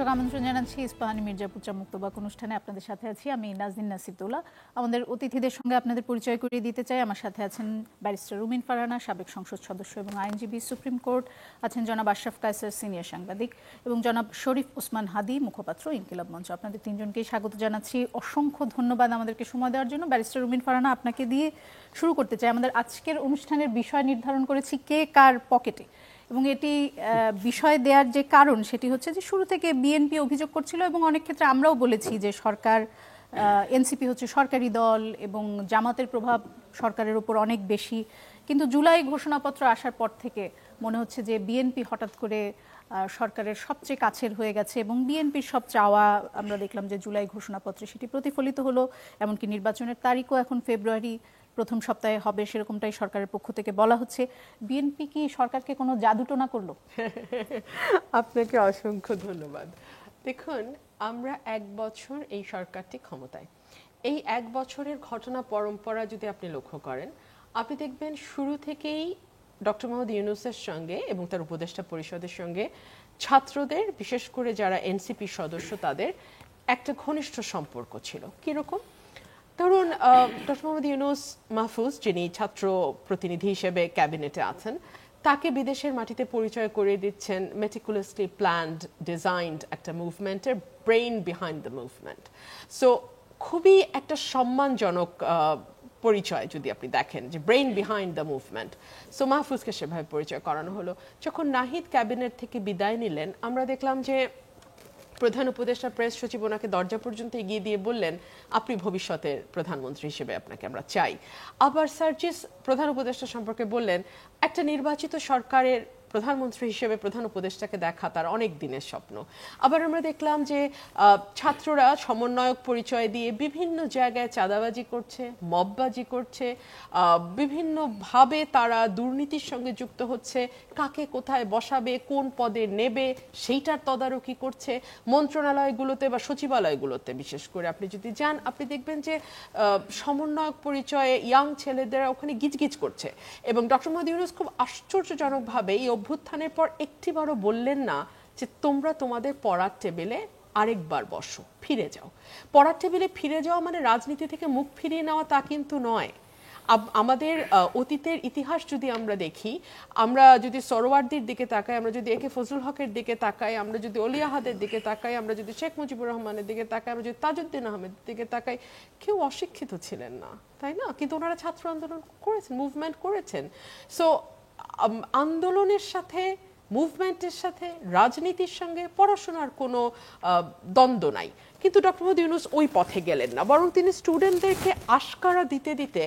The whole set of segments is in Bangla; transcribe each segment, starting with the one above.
দর্শক আমন্ত্রণ জানাচ্ছি ইস্পাহানি মির্জাপুর চা মুক্তবাক অনুষ্ঠানে। আপনাদের সাথে আছি আমি নাজনীন নাসিরদৌলা। আমাদের অতিথিদের সঙ্গে আপনাদের পরিচয় করিয়ে দিতে চাই। আমার সাথে আছেন ব্যারিস্টার রুমিন ফারহানা, সাবেক সংসদ সদস্য এবং আইনজীবী, সুপ্রিম কোর্ট। আছেন জনাব আশরাফ কায়সার, সিনিয়র সাংবাদিক, এবং জনাব শরীফ ওসমান হাদি, মুখপাত্র ইনকিলাব মঞ্চ। আপনাদের তিনজনকেই স্বাগত জানাচ্ছি। অসংখ্য ধন্যবাদ আমাদেরকে সময় দেওয়ার জন্য। ব্যারিস্টার রুমিন ফারহানা, আপনাকে দিয়ে শুরু করতে চাই। আমাদের আজকের অনুষ্ঠানের বিষয় নির্ধারণ করেছি কে কার পকেটে, এবং এটি বিষয় দেওয়ার যে কারণ সেটি হচ্ছে যে শুরু থেকে বিএনপি অভিযোগ করছিল এবং অনেক ক্ষেত্রে আমরাও বলেছি যে সরকার, এনসিপি হচ্ছে সরকারি দল এবং জামাতের প্রভাব সরকারের উপর অনেক বেশি। কিন্তু জুলাই ঘোষণাপত্র আসার পর থেকে মনে হচ্ছে যে বিএনপি হঠাৎ করে সরকারের সবচেয়ে কাছের হয়ে গেছে এবং বিএনপির সব চাওয়া আমরা দেখলাম যে জুলাই ঘোষণাপত্রে সেটি প্রতিফলিত হলো। এমনকি নির্বাচনের তারিখও এখন ফেব্রুয়ারি প্রথম সপ্তাহে হবে, সেরকমটাই সরকারের পক্ষ থেকে বলা হচ্ছে। বিএনপি কি সরকারকে কোনো জাদুটোনা করলো? আপনাকে অসংখ্য ধন্যবাদ। দেখুন, আমরা 1 বছর এই সরকারটি ক্ষমতায়। এই 1 বছরের ঘটনা পরম্পরা যদি আপনি লক্ষ্য করেন, আপনি দেখবেন শুরু থেকেই ডক্টর মোহাম্মদ ইউনূসের সঙ্গে এবং তার উপদেষ্টা পরিষদের সঙ্গে ছাত্রদের, বিশেষ করে যারা এনসিপি সদস্য, তাদের একটা ঘনিষ্ঠ সম্পর্ক ছিল। কিরকম? ধরুন, ডক্টর মোহাম্মদ ইউনূস মাহফুজ, যিনি ছাত্র প্রতিনিধি হিসেবে ক্যাবিনেটে আছেন, তাকে বিদেশের মাটিতে পরিচয় করে দিচ্ছেন মেটিকুলাসলি প্ল্যান্ড, ডিজাইনড একটা মুভমেন্টের brain behind the movement. So খুবই একটা সম্মানজনক পরিচয় যদি আপনি দেখেন, যে brain behind the movement. So মাহফুজকে সেভাবে পরিচয় করানো হলো। যখন নাহিদ ক্যাবিনেট থেকে বিদায় নিলেন, আমরা দেখলাম যে প্রধান উপদেষ্টা প্রেস সচিব ওনাকে দরজা পর্যন্ত এগিয়ে দিয়ে বললেন, আপনি ভবিষ্যতের প্রধানমন্ত্রী হিসেবে আপনাকে আমরা চাই। আবার সার্জিস প্রধান উপদেষ্টা সম্পর্কে বললেন, একটা নির্বাচিত সরকারের প্রধানমন্ত্রী হিসেবে প্রধান উপদেষ্টাকে দেখা তার অনেক দিনের স্বপ্ন। আবার আমরা দেখলাম যে ছাত্ররা সমন্বয়ক পরিচয় দিয়ে বিভিন্ন জায়গায় চাঁদাবাজি করছে, মববাজি করছে, বিভিন্নভাবে তারা দুর্নীতির সঙ্গে যুক্ত হচ্ছে, কাকে কোথায় বসাবে, কোন পদে নেবে সেইটার তদারকি করছে। মন্ত্রণালয়গুলোতে বা সচিবালয়গুলোতে বিশেষ করে আপনি যদি যান, আপনি দেখবেন যে সমন্বয়ক পরিচয়ে ইয়াং ছেলেদের ওখানে গিজগিজ করছে। এবং ডক্টর মোহাম্মদ ইউনূস খুব আশ্চর্যজনকভাবে এই অভ্যুত্থানের পর একটিবারও বললেন না যে তোমরা তোমাদের পড়ার টেবিলে আরেকবার বসো, ফিরে যাও। পড়ার টেবিলে ফিরে যাওয়া মানে রাজনীতি থেকে মুখ ফিরিয়ে নেওয়া তা কিন্তু নয়। আমাদের অতীতের ইতিহাস যদি আমরা দেখি, আমরা যদি সরোয়ার্দির দিকে তাকাই, আমরা যদি একে ফজলুল হকের দিকে তাকাই, আমরা যদি অলি আহাদের দিকে তাকাই, আমরা যদি শেখ মুজিবুর রহমানের দিকে তাকাই, আমরা যদি তাজউদ্দিন আহমেদের দিকে তাকাই, কেউ অশিক্ষিত ছিলেন না, তাই না? কিন্তু ওনারা ছাত্র আন্দোলন করেছেন, মুভমেন্ট করেছেন। সো আন্দোলনের সাথে, মুভমেন্টের সাথে, রাজনীতির সঙ্গে পড়াশোনার কোনো দ্বন্দ্ব নাই। কিন্তু ডক্টর মোহাম্মদ ইউনূস ওই পথে গেলেন না, বরং তিনি স্টুডেন্টদেরকে আশকারা দিতে দিতে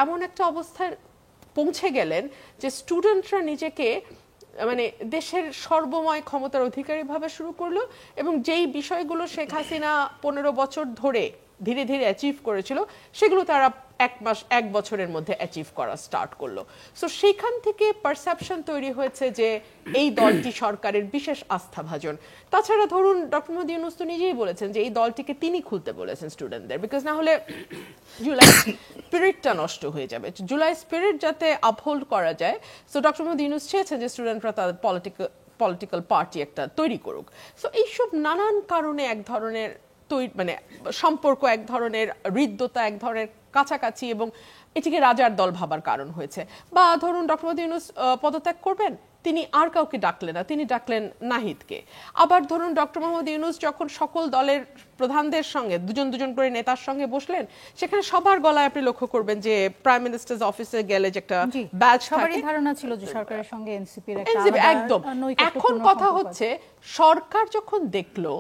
এমন একটা অবস্থায় পৌঁছে গেলেন যে স্টুডেন্টরা নিজেকে মানে দেশের সর্বময় ক্ষমতার অধিকারী ভাবে শুরু করলো, এবং যেই বিষয়গুলো শেখ হাসিনা 15 বছর ধরে ধীরে ধীরে অ্যাচিভ করেছিল, সেগুলো তারা 1 বছরের মধ্যে অ্যাচিভ করা স্টার্ট করলো। সো সেখান থেকে পারসেপশন তৈরি হয়েছে যে এই দলটি সরকারের বিশেষ আস্থাভাজন। তাছাড়া ধরুন, ডক্টর মোহাম্মদ ইউনূস তো নিজেই বলেছেন যে এই দলটিকে তিনি খুলতে বলেছেন স্টুডেন্টদের, বিকজ না হলে জুলাই স্পিরিটটা নষ্ট হয়ে যাবে। জুলাই স্পিরিট যাতে আপহোল্ড করা যায়, সো ডক্টর মোহাম্মদ ইউনূস চেয়েছেন যে স্টুডেন্টরা তাদের পলিটিক্যাল পার্টি একটা তৈরি করুক। সো এইসব নানান কারণে এক ধরনের মানে সম্পর্ক, এক ধরনের হৃদ্যতা, এক ধরনের কাছাকাছি, এবং এটিকে রাজার দল ভাবার কারণ হয়েছে। বা ধরুন, ডক্টর মোহাম্মদ ইউনূস পদত্যাগ করবেন, তিনি আর কাউকে ডাকলেন না, তিনি ডাকলেন নাহিদকে। আবার ধরুন, ডক্টর মোহাম্মদ ইউনূস যখন সকল দলের প্রধানদের সঙ্গে দুজন দুজন করে নেতার সঙ্গে বসলেন, সেখানে সবার গলায় আপনি লক্ষ্য করবেন যে প্রাইম মিনিস্টার্স অফিসে গেলে যে একটা ব্যাচ, সবারই ধারণা ছিল যে সরকারের সঙ্গে এনসিপির একটা একদম। এখন কথা হচ্ছে, সরকার যখন দেখলো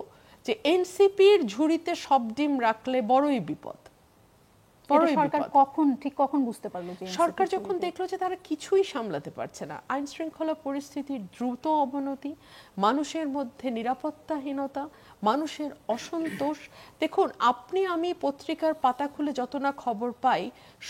যে এনসিপির ঝুড়িতে সব ডিম রাখলে বড়ই বিপদ, কখন বুঝতে পারলো যে সরকার যখন দেখলো যে তারা কিছুই সামলাতে পারছে না, আইন শৃঙ্খলা পরিস্থিতির দ্রুত অবনতি, মানুষের মধ্যে নিরাপত্তাহীনতা, মানুষের অসন্তোষ। দেখুন, আপনি আমি পত্রিকার পাতা খুলে যত না খবর পাই,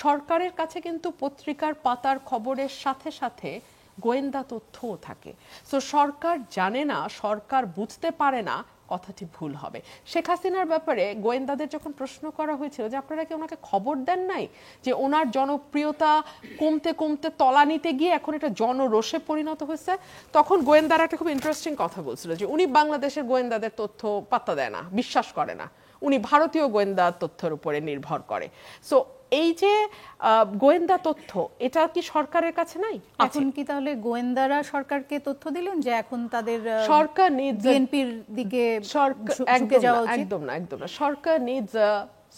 সরকারের কাছে কিন্তু পত্রিকার পাতার খবরের সাথে সাথে গোয়েন্দা তথ্যও থাকে। সো সরকার জানে না, সরকার বুঝতে পারে না কথাটি ভুল হবে। শেখ হাসিনার ব্যাপারে গোয়েন্দাদের যখন প্রশ্ন করা হয়েছিল যে আপনারা কি ওনাকে খবর দেন নাই যে ওনার জনপ্রিয়তা কমতে কমতে তলানিতে গিয়ে এখন এটা জনরোষে পরিণত হয়েছে, তখন গোয়েন্দারা একটা খুব ইন্টারেস্টিং কথা বলছিল যে উনি বাংলাদেশের গোয়েন্দাদের তথ্য পাত্তা দেয় না, বিশ্বাস করে না, উনি ভারতীয় গোয়েন্দা তথ্যের উপরে নির্ভর করে। সো এই যে গোয়েন্দা তথ্য, এটা কি সরকারের কাছে নাই? এখন কি তাহলে গোয়েন্দারা সরকারকে তথ্য দিলেন যে এখন তাদের সরকার বিএনপির দিকে ঝুঁকে যাওয়া উচিত? একদম না, একদম না। সরকার নিডস আ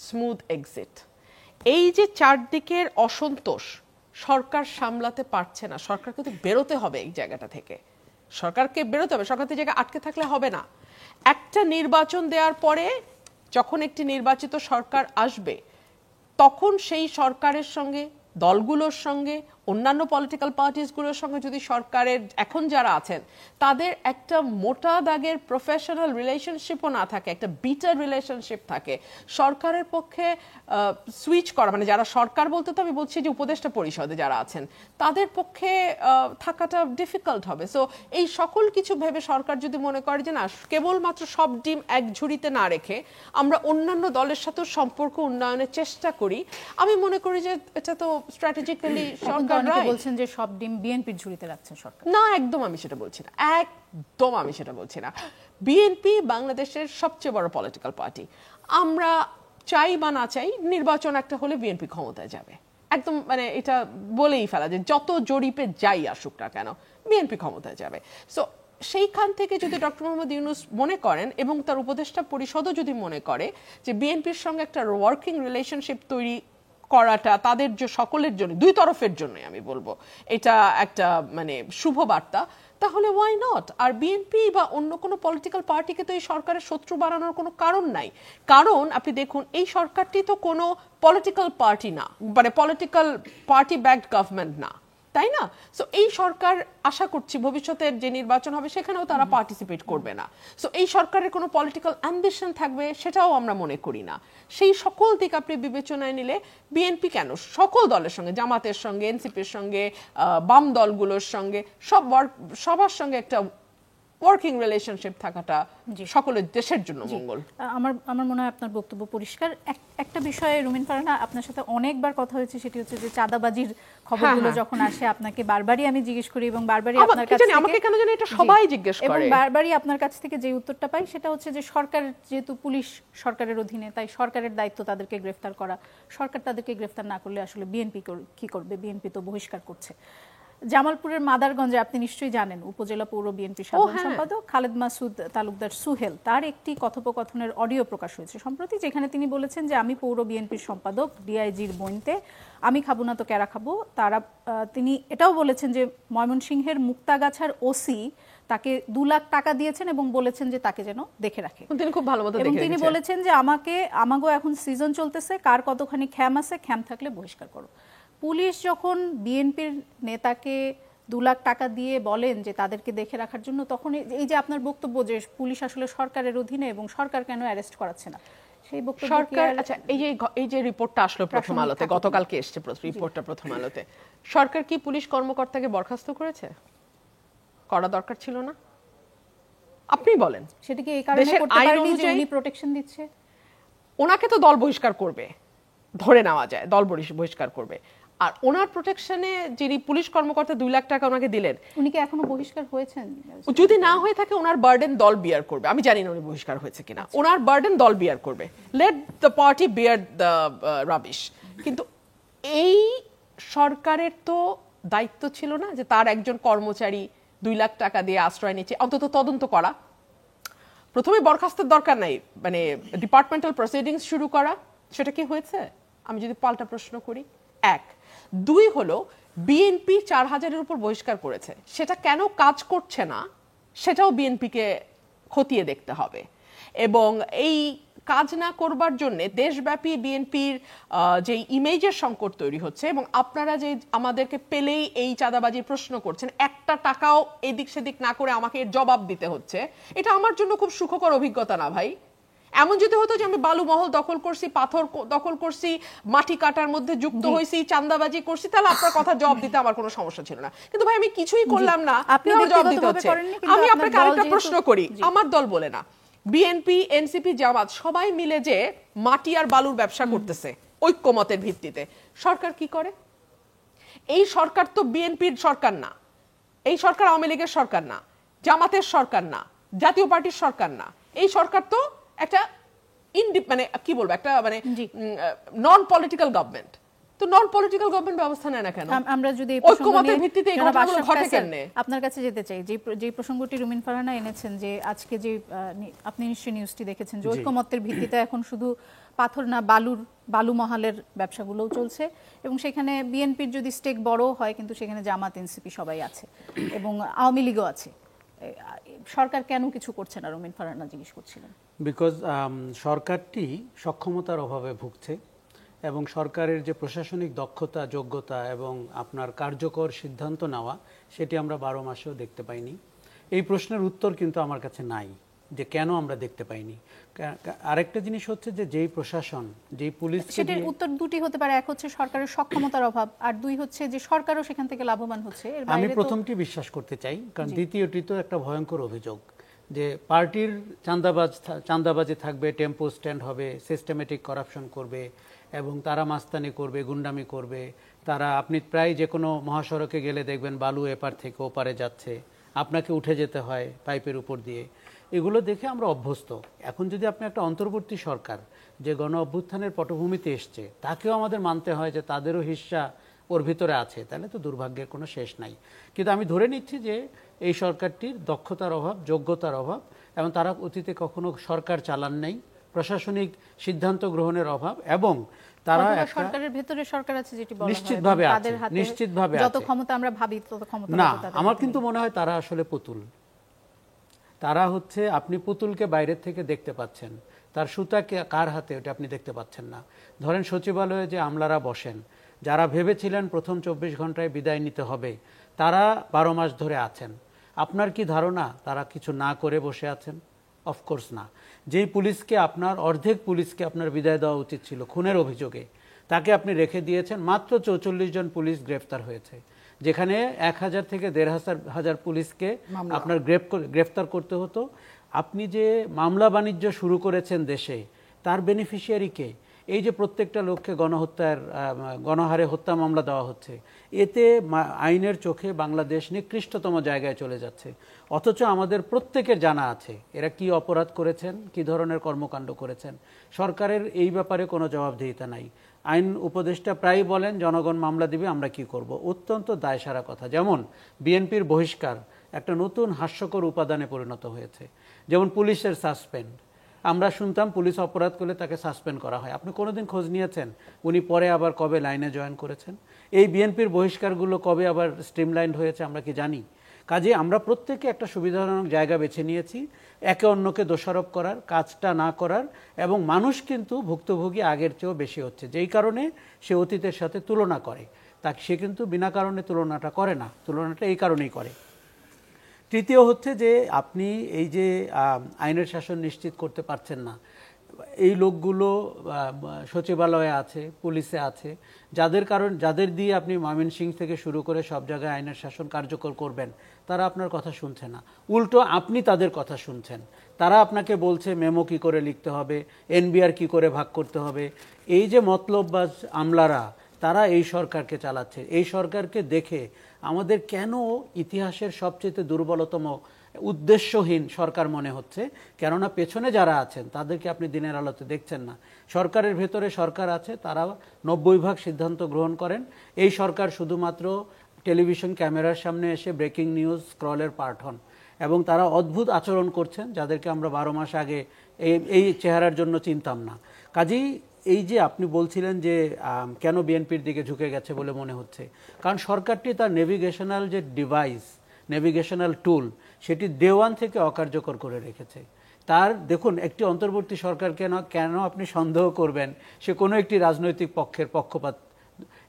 স্মুথ এক্সিট। এই যে চারদিকের অসন্তোষ সরকার সামলাতে পারছে না, সরকার কিন্তু বেরোতে হবে এই জায়গাটা থেকে, সরকারকে বেরোতে হবে, সরকার এই জায়গায় আটকে থাকলে হবে না। একটা নির্বাচন দেওয়ার পরে যখন একটি নির্বাচিত সরকার আসবে তখন সেই সরকারের সঙ্গে, দলগুলোর সঙ্গে, অন্যান্য পলিটিক্যাল পার্টিসগুলোর সঙ্গে যদি সরকারের এখন যারা আছেন তাদের একটা মোটা দাগের প্রফেশনাল রিলেশনশিপও না থাকে, একটা বিটার রিলেশনশিপ থাকে, সরকারের পক্ষে সুইচ করা, মানে যারা সরকার বলতে তো আমি বলছি যে উপদেষ্টা পরিষদে যারা আছেন তাদের পক্ষে থাকাটা ডিফিকাল্ট হবে। সো এই সকল কিছু ভেবে সরকার যদি মনে করে যে না, কেবলমাত্র সব ডিম এক ঝুড়িতে না রেখে আমরা অন্যান্য দলের সাথেও সম্পর্ক উন্নয়নের চেষ্টা করি, আমি মনে করি যে এটা তো স্ট্র্যাটেজিক্যালি সরকার বলছেন যে সব ডিম বিএনপির ঝুড়িতে রাখছে সরকার। না, একদম আমি সেটা বলছি না, একদম আমি সেটা বলছি না। বিএনপি বাংলাদেশের সবচেয়ে বড় পলিটিক্যাল পার্টি। আমরা চাই বা না চাই নির্বাচন একটা হলে বিএনপি ক্ষমতায় যাবে, একদম মানে এটা বলেই ফেলা যে যত জরিপে যাই আসুক না কেন বিএনপি ক্ষমতায় যাবে। সো সেইখান থেকে যদি ডক্টর মোহাম্মদ ইউনূস মনে করেন এবং তার উপদেষ্টা পরিষদও যদি মনে করে যে বিএনপির সঙ্গে একটা ওয়ার্কিং রিলেশনশিপ তৈরি করাটা তাদের যে সকলের জন্য, দুই তরফের জন্য আমি বলবো এটা একটা মানে শুভ বার্তা, তাহলে ওয়াই নট। আর বিএনপি বা অন্য কোনো পলিটিক্যাল পার্টিকে তো এই সরকারের শত্রু বানানোর কোনো কারণ নাই। কারণ আপনি দেখুন এই সরকারটি তো কোনো পলিটিক্যাল পার্টি না, মানে পলিটিক্যাল পার্টি ব্যাকড গভর্নমেন্ট না, তাই না? সো এই সরকার আশা করছি ভবিষ্যতের যে নির্বাচন হবে সেখানেও তারা পার্টিসিপেট করবে না। সো এই সরকারের কোনো পলিটিক্যাল অ্যাম্বিশন থাকবে সেটাও আমরা মনে করি না। সেই সকল দিক আপনি বিবেচনায় নিলে বিএনপি কেন, সকল দলের সঙ্গে, জামাতের সঙ্গে, এনসিপির সঙ্গে, বাম দলগুলোর সঙ্গে, সবার সঙ্গে একটা ওয়ার্কিং রিলেশনশিপ থাকাটা সকলের দেশের জন্য মঙ্গল। আমার মনে হয় আপনার বক্তব্য পরিষ্কার। একটা বিষয়ে রুমিন ফারহানা আপনার সাথে অনেকবার কথা হয়েছে, সেটি হচ্ছে যে চাঁদাবাজির খবরগুলো যখন আসে আপনাকে বারবারই আমি জিজ্ঞেস করি এবং বারবারই আপনার কাছ থেকে, আমাকে কেন জানি এটা সবাই জিজ্ঞেস করে, এবং বারবারই আপনার কাছ থেকে যে উত্তরটা পাই সেটা হচ্ছে যে সরকার যেহেতু পুলিশ সরকারের অধীনে, তাই সরকারের দায়িত্ব তাদেরকে গ্রেফতার করা, সরকার তাদেরকে গ্রেফতার না করলে আসলে বিএনপি কি করবে, বিএনপি তো বহিষ্কার করছে। জামালপুরের মাদারগঞ্জে আপনি নিশ্চয়ই জানেন উপজেলা পৌর বিএনপির সাধারণ সম্পাদক খালেদ মাসুদ তালুকদার সুহেল, তার একটি কথোপকথনের অডিও প্রকাশ হয়েছে সম্প্রতি, যেখানে তিনি বলেছেন যে আমি পৌর বিএনপির সম্পাদক, ডিআইজির বইনতে আমি খাবো না তো কেরা খাবো। তিনি এটাও বলেছেন যে ময়মনসিংহের মুক্তাগাছার ওসি তাকে 2 লাখ টাকা দিয়েছেন এবং বলেছেন যে তাকে যেন দেখে রাখে। তিনি খুব ভালো মতো এবং তিনি বলেছেন যে আমাগো এখন সিজন চলতেছে, কার কতখানি খ্যাম আছে, খ্যাম থাকলে বহিষ্কার করো। পুলিশ যখন বিএনপির নেতাকে 2 লাখ টাকা দিয়ে বলেন যে তাদেরকে দেখে রাখার জন্য, তখন এই যে আপনার বক্তব্য যে পুলিশ আসলে সরকারের অধীনে এবং সরকার কেন অ্যারেস্ট করাচ্ছে না, সেই বক্তব্য সরকার, আচ্ছা এই যে রিপোর্টটা আসলো প্রথম আলোতে, গতকালকে এসেছে রিপোর্টটা প্রথম আলোতে, সরকার কি পুলিশ কর্মকর্তাকে বরখাস্ত করেছে? করা দরকার ছিল না? আপনি বলেন। সেটা কি এই কারণে করতে পারেনি যে উনি প্রোটেকশন দিচ্ছে? ওনাকে তো দল বহিষ্কার করবে, ধরে নেওয়া যায় দল বহিষ্কার করবে, আর ওনার প্রোটেকশনে যিনি পুলিশ কর্মকর্তা 2 লাখ টাকা ওনাকে দিলেন, উনি কি এখনো বহিষ্কার হয়েছেন? যদি না হয়ে থাকে ওনার বার্ডেন দল বিয়ার করবে। আমি জানি না উনি বহিষ্কার হয়েছে কিনা, ওনার বার্ডেন দল বিয়ার করবে, let the party bear the rubbish. কিন্তু এই সরকারের তো দায়িত্ব ছিল না যে তার একজন কর্মচারী 2 লাখ টাকা দিয়ে আশ্রয় নিচ্ছে, অন্তত তদন্ত করা। প্রথমে বরখাস্তের দরকার নাই, মানে ডিপার্টমেন্টাল প্রসিডিংস শুরু করা, সেটা কি হয়েছে? আমি যদি পাল্টা প্রশ্ন করি, 1 2 হলো বিএনপি 4000-এর উপর বহিষ্কার করেছে, সেটা কেন কাজ করছে না সেটাও বিএনপিকে খতিয়ে দেখতে হবে। এবং এই কাজ না করবার জন্য দেশব্যাপী বিএনপির যে ইমেজের সংকট তৈরি হচ্ছে, এবং আপনারা যে আমাদেরকে পেলেই এই চাঁদাবাজির প্রশ্ন করছেন, একটা টাকাও এদিক সেদিক না করে আমাকে এর জবাব দিতে হচ্ছে, এটা আমার জন্য খুব সুখকর অভিজ্ঞতা না ভাই। এমন যদি হতো যে আমি বালু মহল দখল করছি, পাথর দখল করছি, মাটি কাটার মধ্যে যুক্ত হয়েছি, চাঁদাবাজি করছি, তাহলে আপনার কথা জবাব দিতে আমার কোনো সমস্যা ছিল না। কিন্তু ভাই আমি কিছুই করলাম না, আপনি আমার জবাব দিতে হচ্ছে। আমি আপনাকে আরেকটা প্রশ্ন করি, আমার দল বলে না, বিএনপি, এনসিপি, জামাত সবাই মিলে যে মাটি আর বালুর ব্যবসা করতেছে ঐক্যমতের ভিত্তিতে, সরকার কি করে? এই সরকার তো বিএনপির সরকার না, এই সরকার আওয়ামী লীগের সরকার না, জামাতের সরকার না, জাতীয় পার্টির সরকার না। এই সরকার তো একটা মানে কি বলবো, একটা মানে নন পলিটিক্যাল গভর্নমেন্ট। তো নন পলিটিক্যাল গভর্নমেন্ট ব্যবস্থা নেয় না কেন? আমরা যদি ঐক্যমতের ভিত্তিতে এই ঘটনাগুলো ঘটে কেন? আপনার কাছে যেতে চাই, যে প্রসঙ্গটি রুমিন ফারহানা এনেছেন, যে আজকে যে আপনি নিশ্চয়ই নিউজটি দেখেছেন, যে ঐক্যমতের ভিত্তিতে এখন শুধু পাথর না, বালু মহালের ব্যবসাগুলোও চলছে, এবং সেখানে বিএনপির যদি স্টেক বড় হয়, কিন্তু সেখানে জামাত, এনসিপি সবাই আছে এবং আওয়ামী লীগও আছে। সরকার কেন কিছু করছে না, রুমিন ফারহানা জিজ্ঞেস করছিলেন। বিকজ সরকারটি সক্ষমতার অভাবে ভুগছে, এবং সরকারের যে প্রশাসনিক দক্ষতা, যোগ্যতা এবং আপনার কার্যকর সিদ্ধান্ত নেওয়া, সেটি আমরা 12 মাসেও দেখতে পাইনি। এই প্রশ্নের উত্তর কিন্তু আমার কাছে নাই, যে কেন আমরা দেখতে পাইনি। আরেকটা জিনিস হচ্ছে যে যেই প্রশাসন, যেই পুলিশ, সেটার উত্তর দুটি হতে পারে। এক হচ্ছে সরকারের সক্ষমতার অভাব, আর দুই হচ্ছে যে সরকারও সেখান থেকে লাভবান হচ্ছে। আমি প্রথমটি বিশ্বাস করতে চাই, কারণ দ্বিতীয়টি তো একটা ভয়ঙ্কর অভিযোগ যে পার্টির চাঁদাবাজি থাকবে, টেম্পো স্ট্যান্ড হবে, সিস্টেমেটিক করাপশন করবে এবং তারা মাস্তানি করবে, গুন্ডামি করবে। তারা, আপনি প্রায় যে কোনো মহাসড়কে গেলে দেখবেন বালু এপার থেকে ওপারে যাচ্ছে, আপনাকে উঠে যেতে হয় পাইপের উপর দিয়ে। এগুলো দেখে আমরা অভ্যস্ত। এখন যদি আপনি একটা অন্তর্বর্তী সরকার যে গণ অভ্যুত্থানের পটভূমিতে এসছে, তাকেও আমাদের মানতে হয় যে তাদেরও হিস্সা ওর ভিতরে আছে, তাহলে তো দুর্ভাগ্যের কোনো শেষ নাই। কিন্তু আমি ধরে নিচ্ছি যে এই সরকারটির দক্ষতার অভাব, যোগ্যতার অভাব, এবং তারা অতীতে কখনো সরকার চালান নাই, প্রশাসনিক সিদ্ধান্ত গ্রহণের অভাব, এবং তারা সরকারের ভেতরে সরকার আছে যেটি বলা হয়, নিশ্চিতভাবে আছে, নিশ্চিতভাবে যত ক্ষমতা আমরা ভাবি তত ক্ষমতা না। আমার কিন্তু মনে হয় তারা আসলে পুতুল। তারা হচ্ছে, আপনি পুতুলকে বাইরের থেকে দেখতে পাচ্ছেন, তার সুতা কার হাতে ওটা আপনি দেখতে পাচ্ছেন না। ধরেন সচিবালয়ে যে আমলারা বসেন, যারা ভেবেছিলেন প্রথম 24 ঘন্টায় বিদায় নিতে হবে, তারা 12 মাস ধরে আছেন। আপনার কি ধারণা তারা কিছু না করে বসে আছেন? অফকোর্স না। যেই পুলিশকে, আপনার অর্ধেক পুলিশকে আপনার বিদায় দেওয়া উচিত ছিল খুনের অভিযোগে, তাকে আপনি রেখে দিয়েছেন। মাত্র 44 জন পুলিশ গ্রেফতার হয়েছে, যেখানে 1000 থেকে 1500 পুলিশকে আপনার গ্রেফতার করতে হতো। আপনি যে মামলা বাণিজ্য শুরু করেছেন দেশে, তার বেনিফিশিয়ারি কে? এই যে প্রত্যেকটা লোককে গণহারে হত্যা মামলা দেওয়া হচ্ছে, এতে আইনের চোখে বাংলাদেশ নিকৃষ্টতম জায়গায় চলে যাচ্ছে। অথচ আমাদের প্রত্যেকের জানা আছে এরা কি অপরাধ করেছেন, কি ধরনের কর্মকাণ্ড করেছেন। সরকারের এই ব্যাপারে কোনো জবাবদিহিতা নাই। আইন উপদেষ্টা প্রায় বলেন জনগণ মামলা দিবে, আমরা কি করব। অত্যন্ত দায়সারা কথা। যেমন বিএনপির বহিষ্কার একটা নতুন হাস্যকর উপাদানে পরিণত হয়েছে। যেমন পুলিশের সাসপেন্ড, আমরা শুনতাম পুলিশ অপরাধ করলে তাকে সাসপেন্ড করা হয়। আপনি কোনোদিন খোঁজ নিয়েছেন উনি পরে আবার কবে লাইনে জয়েন করেছেন? এই বিএনপির বহিষ্কারগুলো কবে আবার স্ট্রিমলাইন্ড হয়েছে আমরা কি জানি? কাজে আমরা প্রত্যেকে একটা সুবিধাজনক জায়গা বেছে নিয়েছি, একে অন্যকে দোষারোপ করার, কাজটা না করার। এবং মানুষ কিন্তু ভুক্তভোগী আগের চেয়েও বেশি হচ্ছে, যেই কারণে সে অতীতের সাথে তুলনা করে। তাকে সে কিন্তু বিনা কারণে তুলনাটা করে না, তুলনাটা এই কারণেই করে। তৃতীয় হচ্ছে যে আপনি এই যে আইনের শাসন নিশ্চিত করতে পারছেন না, এই লোকগুলো সচিবালয়ে আছে, পুলিশে আছে, যাদের দিয়ে আপনি ময়মনসিংহ থেকে শুরু করে সব জায়গায় আইনের শাসন কার্যকর করবেন, তারা আপনার কথা শুনছে না। উল্টো আপনি তাদের কথা শুনছেন। তারা আপনাকে বলছে মেমো কি করে লিখতে হবে, এনবিআর কি করে ভাগ করতে হবে। এই যে মতলববাজ আমলারা, তারা এই সরকারকে চালাচ্ছে। এই সরকারকে দেখে আমাদের কেন ইতিহাসের সবচেয়ে দুর্বলতম উদ্দেশ্যহীন সরকার মনে হচ্ছে, কেননা পেছনে যারা আছেন তাদেরকে আপনি দিনের আলোতে দেখছেন না। সরকারের ভেতরে সরকার আছে, তারা 90% সিদ্ধান্ত গ্রহণ করেন। এই সরকার শুধুমাত্র টেলিভিশন ক্যামেরার সামনে এসে ব্রেকিং নিউজ স্ক্রলের পার্ট হন, এবং তারা অদ্ভুত আচরণ করছেন যাদেরকে আমরা 12 মাস আগে এই চেহারার জন্য চিনতাম না। কাজেই এই যে আপনি বলছিলেন যে কেন বিএনপির দিকে ঝুঁকে গেছে বলে মনে হচ্ছে, কারণ সরকারটি তার নেভিগেশনাল যে ডিভাইস, নেভিগেশনাল টুল, সেটি ডে ওয়ান থেকে অকার্যকর করে রেখেছে। তার দেখুন, একটি অন্তর্বর্তী সরকার কেন আপনি সন্দেহ করবেন সে কোনো একটি রাজনৈতিক পক্ষের পক্ষপাত।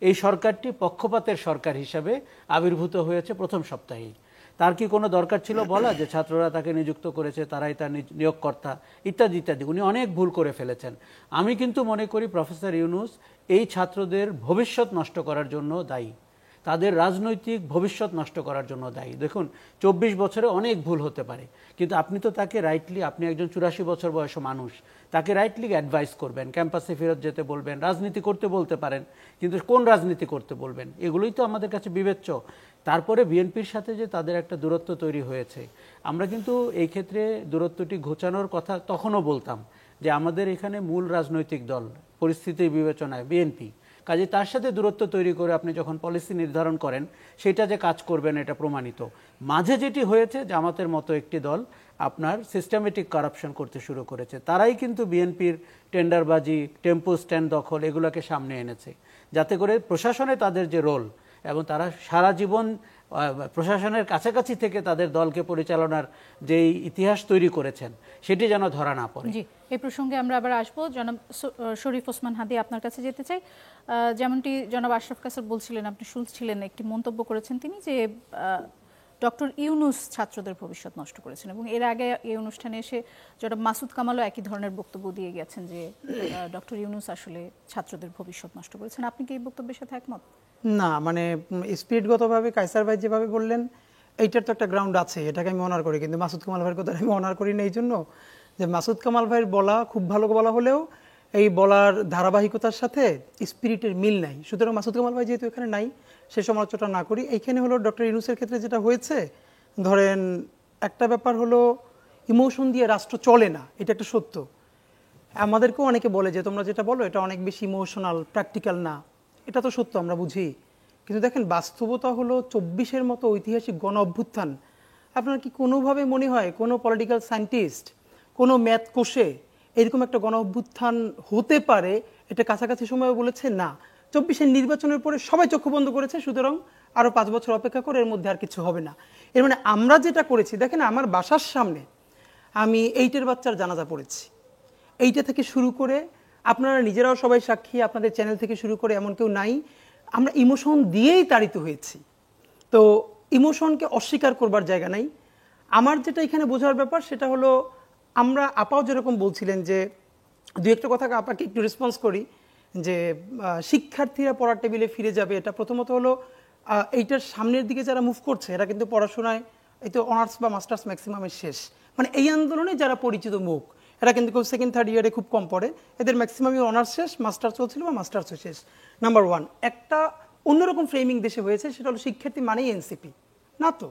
এই সরকারটি পক্ষপাতের সরকার হিসাবে আবির্ভূত হয়েছে প্রথম সপ্তাহেই। তার কি কোনো দরকার ছিল বলা যে ছাত্ররা তাকে নিযুক্ত করেছে, তারাই তার নিয়োগকর্তা, ইত্যাদি ইত্যাদি? উনি অনেক ভুল করে ফেলেছেন। আমি কিন্তু মনে করি প্রফেসর ইউনূস এই ছাত্রদের ভবিষ্যৎ নষ্ট করার জন্য দায়ী। তাদের রাজনৈতিক ভবিষ্যৎ নষ্ট করার জন্য দায়ী। দেখুন 24 বছরে অনেক ভুল হতে পারে, কিন্তু আপনি তো তাকে রাইটলি, আপনি একজন 84 বছর বয়সী মানুষ, তাকে রাইটলি অ্যাডভাইস করবেন, ক্যাম্পাসে ফেরত যেতে বলবেন, রাজনীতি করতে বলতে পারেন, কিন্তু কোন রাজনীতি করতে বলবেন, এগুলোই তো আমাদের কাছে বিবেচ্য। তারপরে বিএনপির সাথে যে তাদের একটা দূরত্ব তৈরি হয়েছে, আমরা কিন্তু এই ক্ষেত্রে দূরত্বটি ঘোচানোর কথা তখনও বলতাম যে আমাদের এখানে মূল রাজনৈতিক দল পরিস্থিতির বিবেচনায় বিএনপি, কাজে তার সাথে দূরত্ব তৈরি করে আপনি যখন পলিসি নির্ধারণ করেন সেটা যে কাজ করবেন এটা প্রমাণিত। মাঝে যেটি হয়েছে, জামাতের মতো একটি দল আপনার সিস্টেমেটিক কারাপশন করতে শুরু করেছে, তারাই কিন্তু বিএনপির টেন্ডারবাজি, টেম্পো স্ট্যান্ড দখল এগুলোকে সামনে এনেছে, যাতে করে প্রশাসনে তাদের যে রোল, এবং তারা সারা জীবন প্রশাসনের কাছাকাছি থেকে তাদের দলকে পরিচালনার যে ইতিহাস তৈরি করেছেন সেটি যেন ধরা না পড়ে। জি, এই প্রসঙ্গে আমরা আবার আসবো। জনাব শরীফ ওসমান হাদি, আপনার কাছে যেতে চাই। যেমনটি জনাব আশরাফ কাসর বলছিলেন, আপনি শুনছিলেন, একটি মন্তব্য করেছেন তিনি যে ডক্টর ইউনূস ছাত্রদের ভবিষ্যৎ নষ্ট করেছেন, এবং এর আগে এই অনুষ্ঠানে এসে জনাব মাসুদ কামালও একই ধরনের বক্তব্য দিয়ে গেছেন যে ডক্টর ইউনূস আসলে ছাত্রদের ভবিষ্যৎ নষ্ট করেছেন। আপনি কি এই বক্তব্যের সাথে একমত? না, মানে স্পিরিটগতভাবে কায়সার ভাই যেভাবে বললেন এইটার তো একটা গ্রাউন্ড আছে, এটাকে আমি অনার করি, কিন্তু মাসুদ কামাল ভাইয়ের কথা আমি অনার করি না এই জন্য যে মাসুদ কামাল ভাইয়ের বলা খুব ভালো বলা হলেও এই বলার ধারাবাহিকতার সাথে স্পিরিটের মিল নাই। সুতরাং মাসুদ কামাল ভাই যেহেতু এখানে নাই, সে সমালোচনা না করি। এইখানে হলো ডক্টর ইউনূসের ক্ষেত্রে যেটা হয়েছে, ধরেন একটা ব্যাপার হলো ইমোশন দিয়ে রাষ্ট্র চলে না, এটা একটা সত্য। আমাদেরকেও অনেকে বলে যে তোমরা যেটা বলো এটা অনেক বেশি ইমোশনাল, প্র্যাকটিক্যাল না, এটা তো সত্য, আমরা বুঝি। কিন্তু দেখেন বাস্তবতা হলো 24-এর মতো ঐতিহাসিক গণ অভ্যুত্থান। আপনার কি কোনোভাবে মনে হয় কোনো পলিটিক্যাল সায়েন্টিস্ট, কোনো ম্যাথ কোষে এরকম একটা গণ অভ্যুত্থান হতে পারে? এটা কাছাকাছি সময়ে বলেছে না। 24-এর নির্বাচনের পরে সবাই চক্ষু বন্ধ করেছে, সুতরাং আরো 5 বছর অপেক্ষা করে, এর মধ্যে আর কিছু হবে না। এর মানে আমরা যেটা করেছি, দেখেন আমার বাসার সামনে আমি 8-এর বাচ্চার জানাজা পড়েছি। এইটা থেকে শুরু করে আপনারা নিজেরাও সবাই সাক্ষী, আপনাদের চ্যানেল থেকে শুরু করে এমন কেউ নাই, আমরা ইমোশন দিয়েই তাড়িত হয়েছি। তো ইমোশনকে অস্বীকার করবার জায়গা নাই। আমার যেটা এখানে বোঝার ব্যাপার সেটা হলো, আমরা আপাও যেরকম বলছিলেন যে দু একটা কথা আপাকে একটু রেসপন্স করি, যে শিক্ষার্থীরা পড়ার টেবিলে ফিরে যাবে, এটা প্রথমত হলো এইটার সামনের দিকে যারা মুভ করছে এরা কিন্তু পড়াশোনায় এই তো অনার্স বা মাস্টার্স ম্যাক্সিমামের শেষ, মানে এই আন্দোলনে যারা পরিচিত মুখ এরা কিন্তু কেউ সেকেন্ড থার্ড ইয়ারে খুব কম পড়ে, এদের ম্যাক্সিমামই অনার্স শেষ, মাস্টার্স চলছিল বা মাস্টার্সও শেষ। নাম্বার 1, একটা অন্যরকম ফ্রেমিং দেশে হয়েছে, সেটা হলো শিক্ষার্থী মানেই এনসিপি না। তো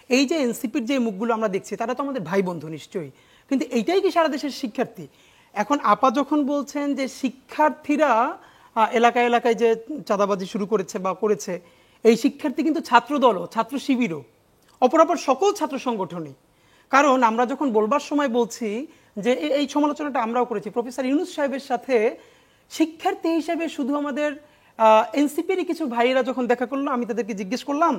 এই যে এনসিপির যে মুখগুলো আমরা দেখছি তারা তো আমাদের ভাই বন্ধু নিশ্চয়ই, কিন্তু এইটাই কি সারা দেশের শিক্ষার্থী? এখন আপা যখন বলছেন যে শিক্ষার্থীরা এলাকায় এলাকায় যে চাঁদাবাজি শুরু করেছে বা করেছে, এই শিক্ষার্থী কিন্তু ছাত্রদলও, ছাত্র শিবিরও, অপরাপর সকল ছাত্র সংগঠনই। কারণ আমরা যখন বলবার সময় বলছি যে এই সমালোচনাটা আমরাও করেছি প্রফেসর ইউনূস সাহেবের সাথে, শিক্ষার্থী হিসেবে শুধু আমাদের এনসিপির কিছু ভাইয়েরা যখন দেখা করলো, আমি তাদেরকে জিজ্ঞেস করলাম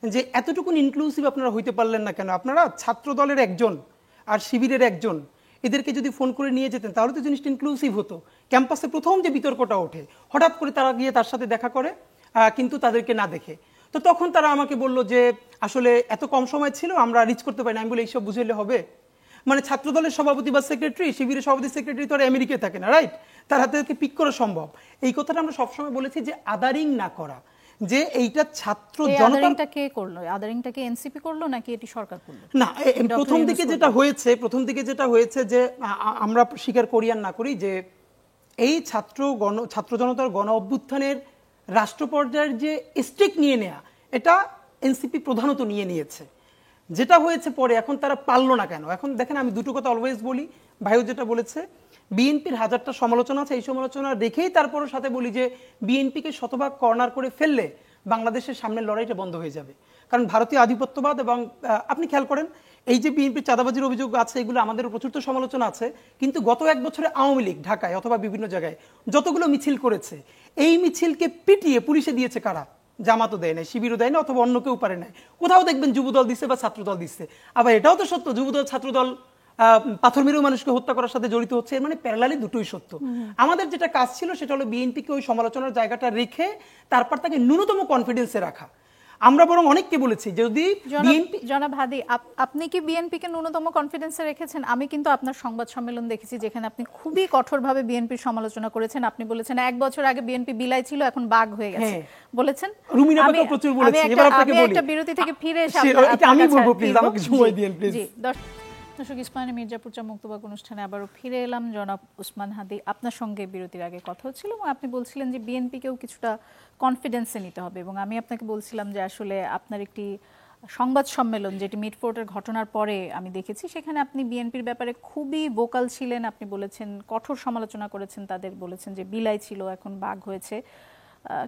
যে এতটুকুন ইনক্লুসিভ আপনারা হইতে পারলেন না কেন? আপনারা ছাত্র দলের একজন আর শিবিরের একজন, এদেরকে যদি ফোন করে নিয়ে যেতেন তাহলে তো জিনিসটা ইনক্লুসিভ হতো। ক্যাম্পাসে প্রথম যে বিতর্কটা ওঠে, হঠাৎ করে তারা গিয়ে তার সাথে দেখা করে, কিন্তু তাদেরকে না দেখে। তো তখন তারা আমাকে বলল যে আসলে এত কম সময় ছিল, আমরা রিচ করতে পারি না। আমি বলি এইসব বুঝাইলে হবে? মানে ছাত্র দলের সভাপতি বা সেক্রেটারি, শিবিরের সভাপতি সেক্রেটারি তো আর আমেরিকায় থাকে না, রাইট? তার হাতে পিক করা সম্ভব। এই কথাটা আমরা সবসময় বলেছি যে আদারিং না করা, যে এইটা ছাত্র জনতাটা কে করলো? আদারিংটা কি এনসিপি করলো নাকি এটি সরকার করলো? না, প্রথম দিকে যেটা হয়েছে যে আমরা স্বীকার করি আর না করি যে এই ছাত্র জনতার গণ অভ্যুত্থানের রাষ্ট্র পর্যায়ের যে স্টেক নিয়ে নেয়া, এটা এনসিপি প্রধানত নিয়েছে। যেটা হয়েছে পরে, এখন তারা পারলো না কেন? এখন দেখেন, আমি দুটো কথা অলওয়েজ বলি, ভাইও যেটা বলেছে, বিএনপির 1000টা সমালোচনা আছে, এই সমালোচনা রেখেই তারপরও সাথে বলি যে বিএনপিকে শতভাগ কর্নার করে ফেললে বাংলাদেশের সামনের লড়াইটা বন্ধ হয়ে যাবে। কারণ ভারতীয় আধিপত্যবাদ, এবং আপনি খেয়াল করেন এই যে বিএনপির চাঁদাবাজির অভিযোগ আছে, এগুলো আমাদের প্রচুর তো সমালোচনা আছে, কিন্তু গত 1 বছরে আওয়ামী লীগ ঢাকায় অথবা বিভিন্ন জায়গায় যতগুলো মিছিল করেছে, এই মিছিলকে পিটিয়ে পুলিশে দিয়েছে কারা? জামাতও দেয় নাই, শিবিরও দেয় না, অথবা অন্য কেউ পারে নাই। কোথাও দেখবেন যুবদল দিচ্ছে বা ছাত্রদল দিচ্ছে। আবার এটাও তো সত্য, যুবদল ছাত্রদল পাথর মেরেও মানুষকে হত্যা করার সাথে জড়িত হচ্ছে। মানে প্যারালালি দুটোই সত্য। আমাদের যেটা কাজ ছিল সেটা হলো বিএনপিকে ওই সমালোচনার জায়গাটা রেখে তারপর তাকে ন্যূনতম কনফিডেন্সে রাখা। আমরা বরং অনেককে বলেছি যদি বিএনপি জনাব হাদি, আপনি কি বিএনপিকে ন্যূনতম কনফিডেন্সে রেখেছেন? আমি কিন্তু আপনার সংবাদ সম্মেলন দেখেছি যেখানে আপনি খুবই কঠোরভাবে বিএনপির সমালোচনা করেছেন। আপনি বলেছেন 1 বছর আগে বিএনপি বিলাই ছিল, এখন বাঘ হয়ে গেছে বলেছেন। রুমিনা আপা প্রচুর বলেছে। এবার আপনাকে বলি, আমি একটা বিরতি থেকে ফিরে এসে এটা আমি বলবো, প্লিজ আমাকে সময় দিন প্লিজ। জি, দর্শক, ইস্পাহানি মির্জাপুর চা মুক্তবাক অনুষ্ঠানে আবারও ফিরে এলাম। জনাব ওসমান হাদি, আপনার সঙ্গে বিরতির আগে কথা হচ্ছিল এবং আপনি বলছিলেন যে বিএনপিকেও কিছুটা কনফিডেন্সে নিতে হবে, এবং আমি আপনাকে বলছিলাম যে আসলে আপনার একটি সংবাদ সম্মেলন যেটি মিটফোর্টের ঘটনার পরে আমি দেখেছি, সেখানে আপনি বিএনপির ব্যাপারে খুবই ভোকাল ছিলেন। আপনি বলেছেন, কঠোর সমালোচনা করেছেন তাদের, বলেছেন যে বিলাই ছিল এখন বাঘ হয়েছে।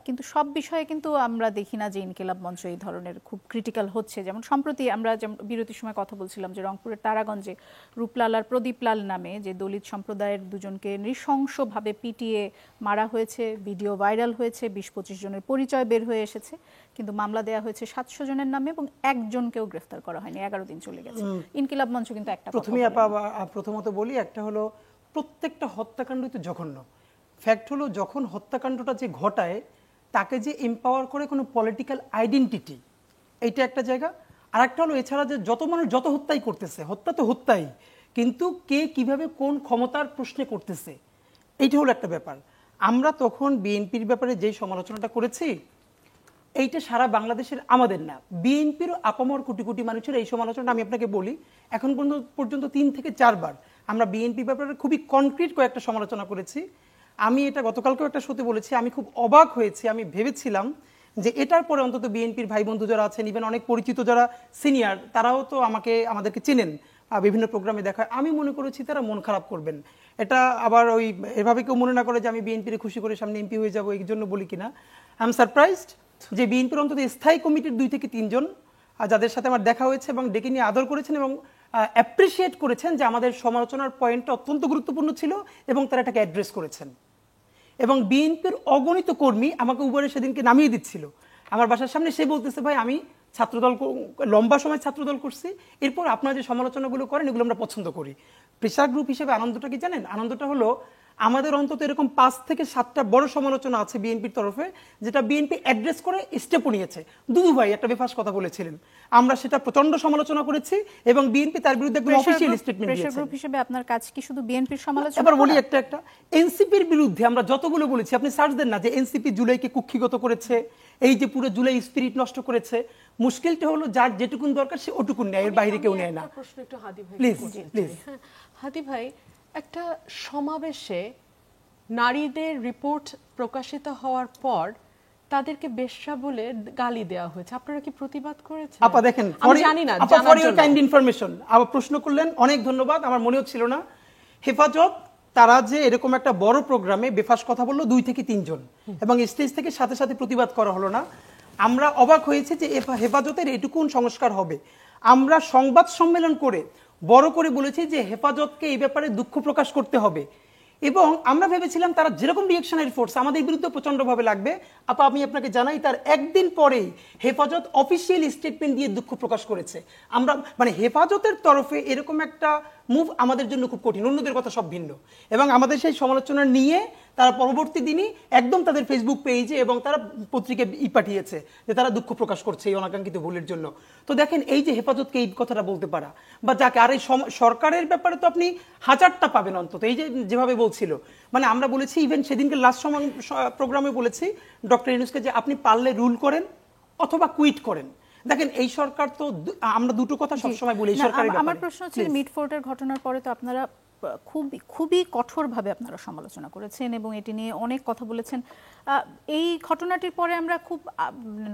কিন্তু সব বিষয়ে কিন্তু আমরা দেখি না যে ইনকিলাব মঞ্চ এই ধরনের খুব ক্রিটিক্যাল হচ্ছে। যেমন সম্প্রতি আমরা বিরতির সময় কথা বলছিলাম যে রংপুরের তারাগঞ্জে রূপলাল আর প্রদীপ লাল নামে যে দলিত সম্প্রদায়ের দুজনকে নৃশংসভাবে পিটিয়ে মারা হয়েছে, ভিডিও ভাইরাল হয়েছে, 20-25 জনের পরিচয় বের হয়ে এসেছে, কিন্তু মামলা দেয়া হয়েছে 700 জনের নামে এবং একজনকেও গ্রেফতার করা হয়নি। 11 দিন চলে গেছে। ইনকিলাব মঞ্চ কিন্তু একটা প্রথমত বলি, একটা হলো প্রত্যেকটা হত্যাকাণ্ডই তো জঘন্য। ফ্যাক্ট হলো যখন হত্যাকাণ্ডটা যে ঘটায় তাকে যে এম্পাওয়ার করে কোনো পলিটিক্যাল আইডেন্টিটি, এইটা একটা জায়গা। আর একটা হলো এছাড়া যে যত মানুষ যত হত্যাই করতেছে, হত্যা তো হত্যাই, কিন্তু কে কিভাবে কোন ক্ষমতার প্রশ্নে করতেছে, এইটা হলো একটা ব্যাপার। আমরা তখন বিএনপির ব্যাপারে যেই সমালোচনাটা করেছি, এইটা সারা বাংলাদেশের আমাদের না, বিএনপিরও আপামর কোটি কোটি মানুষের এই সমালোচনা। আমি আপনাকে বলি, এখন পর্যন্ত 3 থেকে 4 বার আমরা বিএনপির ব্যাপারে খুবই কনক্রিট কয়েকটা সমালোচনা করেছি। আমি এটা গতকালকেও একটা শোতে বলেছি, আমি খুব অবাক হয়েছি। আমি ভেবেছিলাম যে এটার পরে অন্তত বিএনপির ভাই বন্ধু যারা আছেন, ইভেন অনেক পরিচিত যারা সিনিয়র, তারাও তো আমাদেরকে চেনেন, বিভিন্ন প্রোগ্রামে দেখা, আমি মনে করেছি তারা মন খারাপ করবেন। এটা আবার ওই এভাবে কেউ মনে না করে যে আমি বিএনপির খুশি করে সামনে এমপি হয়ে যাবো, এই জন্য বলি কিনা। আই এম সারপ্রাইজড যে বিএনপির অন্তত স্থায়ী কমিটির 2 থেকে 3 জন যাদের সাথে আমার দেখা হয়েছে এবং ডেকে নিয়ে আদর করেছেন এবং অ্যাপ্রিসিয়েট করেছেন যে আমাদের সমালোচনার পয়েন্টটা অত্যন্ত গুরুত্বপূর্ণ ছিল এবং তারা এটাকে অ্যাড্রেস করেছেন। এবং বিএনপির অগণিত কর্মী আমাকে উবরে সেদিনকে নামিয়ে দিচ্ছিল আমার বাসার সামনে। সে বলতেছে, ভাই আমি ছাত্রদল, লম্বা সময় ছাত্রদল করছি, এরপর আপনারা যে সমালোচনাগুলো করেন এগুলো আমরা পছন্দ করি। প্রেসার গ্রুপ হিসেবে আনন্দটা কি জানেন? আনন্দটা হলো আমাদের অন্তত এরকম 5 থেকে 7টা বড় সমালোচনা আছে বিএনপির তরফে, যেটা বিএনপি অ্যাড্রেস করে স্টেপও নিয়েছে। দুদু ভাই একটা বেফাস কথা বলেছিলেন, আমরা সেটা প্রচন্ড সমালোচনা করেছি এবং বিএনপি তার বিরুদ্ধে একদম অফিশিয়াল স্টেটমেন্ট দিয়েছে। প্রেসার গ্রুপ হিসেবে আপনার কাজ কি শুধু বিএনপির সমালোচনা? এবার বলি একটা এনসিপির বিরুদ্ধে আমরা যতগুলো বলেছি, আপনি সার্চ দেন না যে এনসিপি জুলাইকে কুক্ষিগত করেছে, এই যে পুরো জুলাই স্পিরিট নষ্ট করেছে। মুশকিলটা হলো যার যেটুকুন দরকার সে ওটুকুন নেয়, এর বাইরে কেউ নেয় না। প্রশ্ন একটু হাদি ভাই, প্লিজ প্লিজ। হাদি ভাই, একটা সমাবেশে নারীদের রিপোর্ট প্রকাশিত হওয়ার পর তাদেরকে বেশ্যা বলে গালি দেওয়া হয়েছে, আপনারা কি প্রতিবাদ করেছেন? আপা দেখেন, আমি জানি না, আপা ফর ইওর কাইন্ড ইনফরমেশন, আবার প্রশ্ন করলেন, অনেক ধন্যবাদ। আমার মনেও ছিল না। হেফাজত তারা যে এরকম একটা বড় প্রোগ্রামে বেফাস কথা বললো 2 থেকে 3 জন এবং স্টেজ থেকে সাথে সাথে প্রতিবাদ করা হলো না। আমরা অবাক হয়েছে যে হেফাজতের এটুকুন সংস্কার হবে। আমরা সংবাদ সম্মেলন করে বড় করে বলেছি যে হেফাজতকে এই ব্যাপারে দুঃখ প্রকাশ করতে হবে এবং আমরা ভেবেছিলাম তারা যেরকম রিঅ্যাকশনারি ফোর্স আমাদের বিরুদ্ধে প্রচন্ডভাবে লাগবে। আপা আমি আপনাকে জানাই, তার একদিন পরেই হেফাজত অফিসিয়াল স্টেটমেন্ট দিয়ে দুঃখ প্রকাশ করেছে। আমরা মানে হেফাজতের তরফে এরকম একটা মুভ আমাদের জন্য খুব কঠিন, অন্যদের কথা সব ভিন্ন। এবং আমাদের সেই সমালোচনা নিয়ে তারা পরবর্তী দিনই একদম তাদের ফেসবুক পেজে এবং তারা পত্রিকায় পাঠিয়েছে যে তারা দুঃখ প্রকাশ করছে এই অনাকাঙ্ক্ষিত ভুলের জন্য। তো দেখেন, এই যে হেফাজতকে এই কথাটা বলতে পারা বা যাকে, আর এই সরকারের ব্যাপারে তো আপনি 1000টা পাবেন অন্তত, এই যে যেভাবে বলছিল, মানে আমরা বলেছি ইভেন সেদিনকে লাস্ট প্রোগ্রামে বলেছি ডক্টর ইউনূসকে যে আপনি পারলে রুল করেন অথবা কুইট করেন। দেখেন এই সরকার তো, আমরা দুটো কথা সবসময় বলি এই সরকারের ব্যাপারে। আমার প্রশ্ন হচ্ছে মিটফোর্টের ঘটনার পরে তো আপনারা খুবই কঠোরভাবে আপনারা সমালোচনা করেছেন এবং এটি নিয়ে অনেক কথা বলেছেন। এই ঘটনাটির পরে আমরা খুব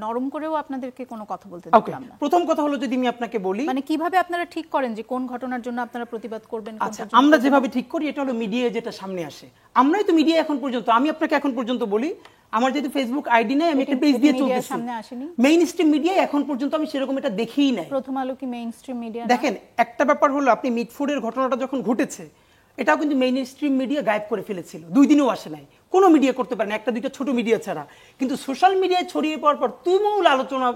নরম করেও আপনাদেরকে কোনো কথা বলতে দিলাম না। প্রথম কথা হলো, যদি আমি আপনাকে বলি, মানে কিভাবে আপনারা ঠিক করেন যে কোন ঘটনার জন্য আপনারা প্রতিবাদ করবেন? আচ্ছা, আমরা যেভাবে ঠিক করি এটা হলো মিডিয়ায় যেটা সামনে আসে, আমরাই তো মিডিয়া এখন পর্যন্ত, আমি আপনাকে এখন পর্যন্ত বলি, আমার যেহেতু ফেসবুক আইডি নাই, আমি একটা পেজ দিয়ে চলতেছি, সামনে আসেনি মেইন স্ট্রিম মিডিয়ায় এখন পর্যন্ত আমি সেরকম এটা দেখিই নাই। প্রথম আলো কি মেইন স্ট্রিম মিডিয়া? দেখেন একটা ব্যাপার হলো, আপনি মিটফোর্ডের ঘটনাটা যখন ঘটেছে এটাও কিন্তু মেইন স্ট্রিম মিডিয়া গায়েব করে ফেলেছিল, 2 দিনও আসে নাই, কোনো মিডিয়া করতে পারে না, 1-2টা ছোট মিডিয়া ছাড়া। কিন্তু সোশ্যাল মিডিয়ায় ছড়িয়ে পড়ার পর তুমুল আলোচনা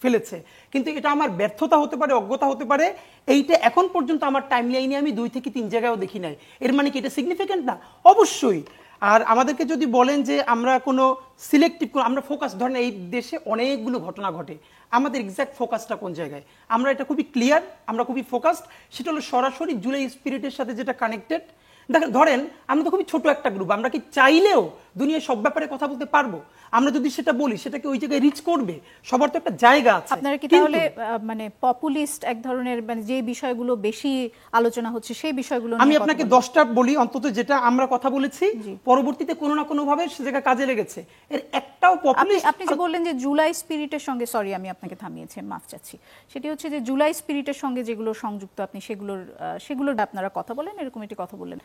ফেলেছে। কিন্তু এটা আমার ব্যর্থতা হতে পারে, অজ্ঞতা হতে পারে, এইটা এখন পর্যন্ত আমার টাইমলাইনে আমি 2 থেকে 3 জায়গায়ও দেখি নাই। এর মানে কি এটা সিগনিফিকেন্ট না? অবশ্যই। আর আমাদেরকে যদি বলেন যে আমরা কোনো সিলেক্টিভ, আমরা ফোকাস, ধরেন এই দেশে অনেকগুলো ঘটনা ঘটে, আমাদের এক্সাক্ট ফোকাসটা কোন জায়গায়, আমরা এটা খুবই ক্লিয়ার, আমরা খুবই ফোকাসড, সেটা হলো সরাসরি জুলাই স্পিরিটের সাথে যেটা কানেক্টেড। দেখেন, ধরেন আমরা তো খুবই ছোট একটা গ্রুপ, আমরা কি চাইলেও দুনিয়ার সব ব্যাপারে কথা বলতে পারবো? আমরা যদি সেটা বলি, সেটাকে ওই জায়গায় রিচ করবে? সবার তো একটা জায়গা আছে। আপনারা কি তাহলে মানে পপুলিস্ট এক ধরনের, মানে যে বিষয়গুলো বেশি আলোচনা হচ্ছে সেই বিষয়গুলো আমি নিয়ে আপনাকে কথা বলবেন? 10টা বলি অন্তত, যেটা আমরা কথা বলেছি, পরবর্তীতে কোনো না কোনো ভাবে সে জায়গা কাজে লেগেছে। এর একটাও পপুলিস্ট, আপনি যে বললেন যে জুলাই স্পিরিটের সঙ্গে, সরি আমি আপনাকে থামিয়েছি, মাফ চাচ্ছি, সেটি হচ্ছে যে জুলাই স্পিরিটের সঙ্গে যেগুলো সংযুক্ত আপনি সেগুলোর আপনারা কথা বলেন, এরকম একটি কথা বললেন।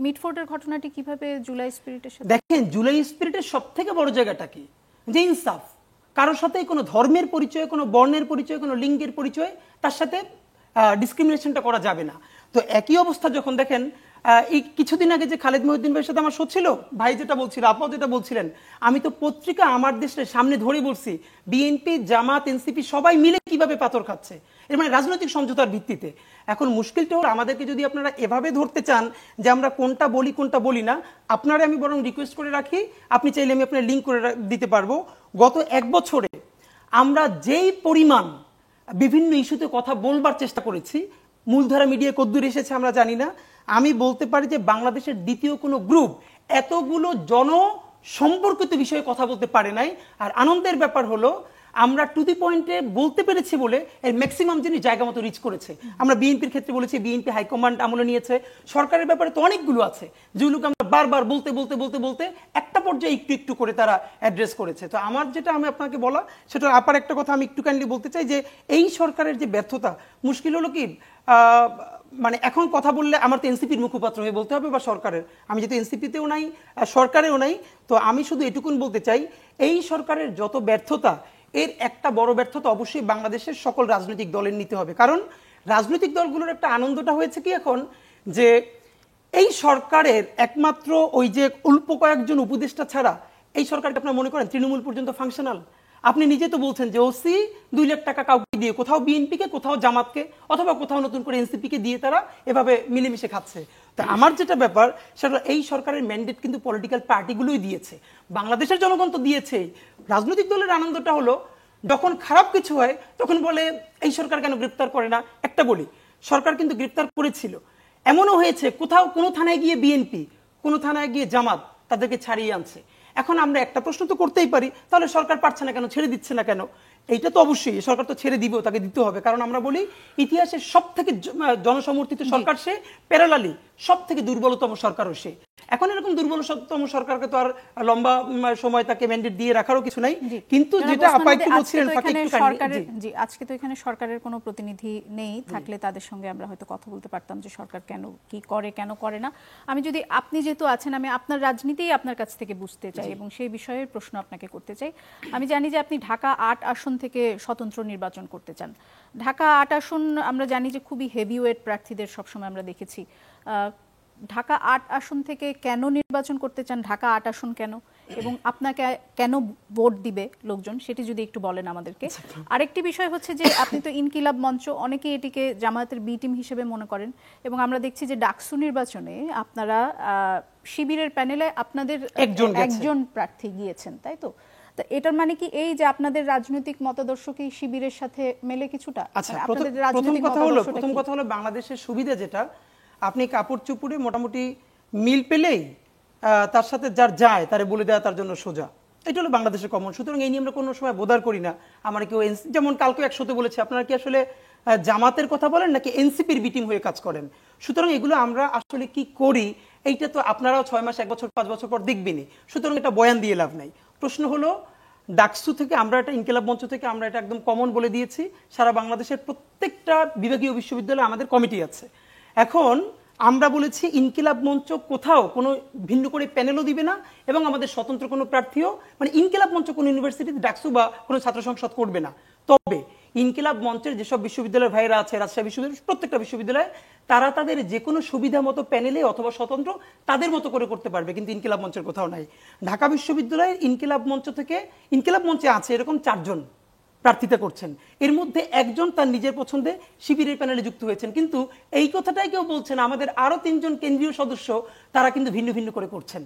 মিটফোর্ডের ঘটনাটি কিভাবে জুলাই স্পিরিটের সাথে? দেখেন, জুলাই স্পিরিটের সবথেকে বড় জায়গাটা কি, যে ইনসাফ। কারোর সাথে কোনো ধর্মের পরিচয়, কোনো বর্ণের পরিচয়, কোনো লিঙ্গের পরিচয়, তার সাথে ডিসক্রিমিনেশনটা করা যাবে না। তো একই অবস্থা যখন দেখেন, এই কিছুদিন আগে যে খালেদ মহিউদ্দিন ভাইয়ের সাথে আমার শো ছিল, ভাই যেটা বলছিল, আপনি যেটা বলছিলেন, আমি তো পত্রিকা আমার দেশের সামনে ধরে বলছি বিএনপি, জামাত, এনসিপি সবাই মিলে কিভাবে পাথর খাচ্ছে, এর মানে রাজনৈতিক সমঝোতার ভিত্তিতে। এখন মুশকিলটা হলো, আমাদেরকে যদি আপনারা এভাবে ধরতে চান যে আমরা কোনটা বলি কোনটা বলি না, আপনারা আমি বরং রিকোয়েস্ট করে রাখি, আপনি চাইলে আমি আপনার লিঙ্ক করে দিতে পারবো। গত 1 বছরে আমরা যেই পরিমাণ বিভিন্ন ইস্যুতে কথা বলবার চেষ্টা করেছি, মূলধারা মিডিয়া কদ্দূর এসেছে আমরা জানি না। আমি বলতে পারি যে বাংলাদেশের দ্বিতীয় কোনো গ্রুপ এতগুলো জনসম্পর্কিত বিষয়ে কথা বলতে পারে নাই। আর আনন্দের ব্যাপার হলো, আমরা টু দি পয়েন্টে বলতে পেরেছি বলে এর ম্যাক্সিমাম জিনিস জায়গা মতো রিচ করেছে। আমরা বিএনপির ক্ষেত্রে বলেছি, বিএনপি হাইকমান্ড আমলে নিয়েছে। সরকারের ব্যাপারে তো অনেকগুলো আছে, যেগুলোকে আমরা বারবার বলতে বলতে বলতে বলতে একটা পর্যায়ে একটু একটু করে তারা অ্যাড্রেস করেছে। তো আমার যেটা আমি আপনাকে বলা, সেটা আপার একটা কথা আমি একটু কাইন্ডলি বলতে চাই, যে এই সরকারের যে ব্যর্থতা, মুশকিল হলো কি, মানে এখন কথা বললে আমার তো এনসিপির মুখপাত্র হয়ে বলতে হবে, বা সরকারের, আমি যেহেতু এনসিপিতেও নাই, সরকারেও নাই, তো আমি শুধু এটুকুন বলতে চাই, এই সরকারের যত ব্যর্থতা, এর একটা বড় ব্যর্থতা অবশ্যই বাংলাদেশের সকল রাজনৈতিক দলের নিতে হবে। কারণ রাজনৈতিক দলগুলোর একটা আনন্দটা হয়েছে কি এখন, যে এই সরকারের একমাত্র ওই যে অল্প কয়েকজন উপদেষ্টা ছাড়া এই সরকারকে আপনারা মনে করেন তৃণমূল পর্যন্ত ফাংশনাল? আপনি নিজে তো বলছেন যে ওসি 2 লাখ টাকা কাউকে দিয়ে, কোথাও বিএনপিকে, কোথাও জামাতকে, অথবা কোথাও নতুন করে এনসিপিকে দিয়ে তারা এভাবে মিলেমিশে খাচ্ছে। তা আমার যেটা ব্যাপার, সেটা এই সরকারের ম্যান্ডেট কিন্তু পলিটিক্যাল পার্টিগুলোই দিয়েছে, বাংলাদেশের জনগণ তো দিয়েছে। রাজনৈতিক দলের আনন্দটা হলো, যখন খারাপ কিছু হয় তখন বলে এই সরকার কেন গ্রেপ্তার করে না। একটা বলি, সরকার কিন্তু গ্রেপ্তার করেছিল, এমনও হয়েছে কোথাও কোনো থানায় গিয়ে বিএনপি, কোনো থানায় গিয়ে জামাত তাদেরকে ছাড়িয়ে আনছে। এখন আমরা একটা প্রশ্ন তো করতেই পারি, তাহলে সরকার পারছে না কেন, ছেড়ে দিচ্ছে না কেন? এইটা তো অবশ্যই সরকার তো ছেড়ে দিবেও, তাকে দিতে হবে। কারণ আমরা বলি ইতিহাসের সব থেকে জনসমর্থিত সরকার সে, প্যারালালি সব থেকে দুর্বলতম সরকারও সে। এখন এরকম দুর্বলতম সরকারকে তো আর লম্বা সময় তাকে ম্যান্ডেট দিয়ে রাখারও কিছু নাই। কিন্তু যেটা আপা একটু বলছিলেন, আজকে তো এখানে সরকারের কোনো প্রতিনিধি নেই, থাকলে তাদের সঙ্গে আমরা হয়তো কথা বলতে পারতাম যে সরকার কেন কি করে, কেন করে না। আমি যদি, আপনি যেহেতু আছেন, আমি আপনার রাজনীতিই আপনার কাছ থেকে বুঝতে চাই এবং সেই বিষয়ের প্রশ্ন আপনাকে করতে চাই। আমি জানি যে আপনি ঢাকা 8 আসন থেকে স্বতন্ত্র নির্বাচন করতে চান। ঢাকা 8 আসন আমরা জানি যে খুবই হেভিওয়েট প্রার্থীদের সবসময় আমরা দেখেছি। ঢাকা 8 আসন থেকে কেন নির্বাচন করতে চান? ঢাকা 8 আসন কেন, এবং আপনাকে কেন ভোট দিবে লোকজন, সেটি যদি একটু বলেন আমাদেরকে। আরেকটি বিষয় হচ্ছে যে আপনি তো ইনকিলাব মঞ্চ, অনেকে এটিকে জামায়াতের বি টিম হিসেবে মনে করেন, এবং আমরা দেখছি যে ডাকসু নির্বাচনে আপনারা শিবিরের প্যানেলে আপনাদের একজন প্রার্থী গিয়েছেন, তাই তো? এটার মানে কি এই যে আপনাদের রাজনৈতিক মতাদর্শ কি শিবিরের সাথে মেলে কিছুটা? আচ্ছা, প্রথম কথা হলো বাংলাদেশের সুবিধা যেটা, আপনি কাপড় চুপড়ে মোটামুটি মিল পেলেই তার সাথে যার যায় তারে বলে দেওয়া তার জন্য সোজা, এটা হলো বাংলাদেশের কমন। সুতরাং এই নিয়ে আমরা কোনো সময় বোধার করি না। আমরা কেউ যেমন কালকে 100তে বলেছে, আপনারা কি আসলে জামাতের কথা বলেন নাকি এনসিপির বিটিম হয়ে কাজ করেন? সুতরাং এগুলো আমরা আসলে কি করি, এইটা তো আপনারাও 6 মাস, 1 বছর, 5 বছর পর দেখবেনই। সুতরাং এটা বয়ান দিয়ে লাভ নাই। প্রশ্ন হলো, ডাকসু থেকে আমরা এটা, ইনকিলাব মঞ্চ থেকে আমরা এটা একদম কমন বলে দিয়েছি, সারা বাংলাদেশের প্রত্যেকটা বিভাগীয় বিশ্ববিদ্যালয়ে আমাদের কমিটি আছে। এখন আমরা বলেছি ইনকিলাব মঞ্চ কোথাও কোনো ভিন্ন করে প্যানেলও দিবে না, এবং আমাদের স্বতন্ত্র কোনো প্রার্থীও, মানে ইনকিলাব মঞ্চ কোনো ইউনিভার্সিটিতে ডাকসু বা কোনো ছাত্র সংসদ করবে না। তবে ইনকিলাব মঞ্চের যেসব বিশ্ববিদ্যালয়ের ভাইরা আছে, রাজশাহী বিশ্ববিদ্যালয়, প্রত্যেকটা বিশ্ববিদ্যালয়ে তারা তাদের যে কোনো সুবিধা মতো প্যানেলে অথবা স্বতন্ত্র তাদের মতো করে করতে পারবে, কিন্তু ইনকিলাব মঞ্চের কোথাও নাই। ঢাকা বিশ্ববিদ্যালয়ের ইনকিলাব মঞ্চ থেকে, ইনকিলাব মঞ্চে আছে এরকম 4 জন প্রার্থিতা করছেন, এর মধ্যে একজন তার নিজের পছন্দে শিবিরের প্যানেলে যুক্ত হয়েছেন। কিন্তু এই কথাটাই কেউ বলছেন আমাদের আরো 3 জন কেন্দ্রীয় সদস্য তারা কিন্তু ভিন্ন ভিন্ন করে করছেন।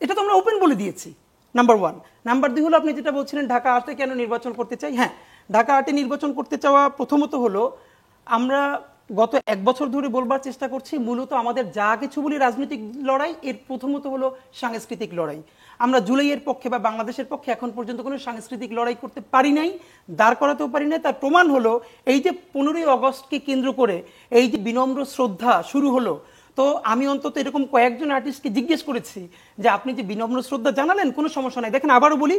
এটা তো আমরা ওপেন বলে দিয়েছি, নাম্বার 1। নাম্বার 2 হলো আপনি যেটা বলছিলেন ঢাকা 8-এ কেন নির্বাচন করতে চাই। হ্যাঁ, ঢাকা 8-এ নির্বাচন করতে চাওয়া প্রথমত হলো আমরা গত 1 বছর ধরে বলবার চেষ্টা করছি মূলত আমাদের যা কিছু বলি রাজনৈতিক লড়াই, এর প্রথমত হলো সাংস্কৃতিক লড়াই। আমরা জুলাইয়ের পক্ষে বা বাংলাদেশের পক্ষে এখন পর্যন্ত কোনো সাংস্কৃতিক লড়াই করতে পারি নাই, দাঁড় করাতেও পারি নাই। তার প্রমাণ হলো এই যে 15ই আগস্টকে কেন্দ্র করে এই যে বিনম্র শ্রদ্ধা শুরু হলো, তো আমি অন্তত এরকম কয়েকজন আর্টিস্টকে জিজ্ঞেস করেছি যে আপনি যে বিনম্র শ্রদ্ধা জানালেন কোনো সমস্যা নাই। দেখেন আবারও বলি,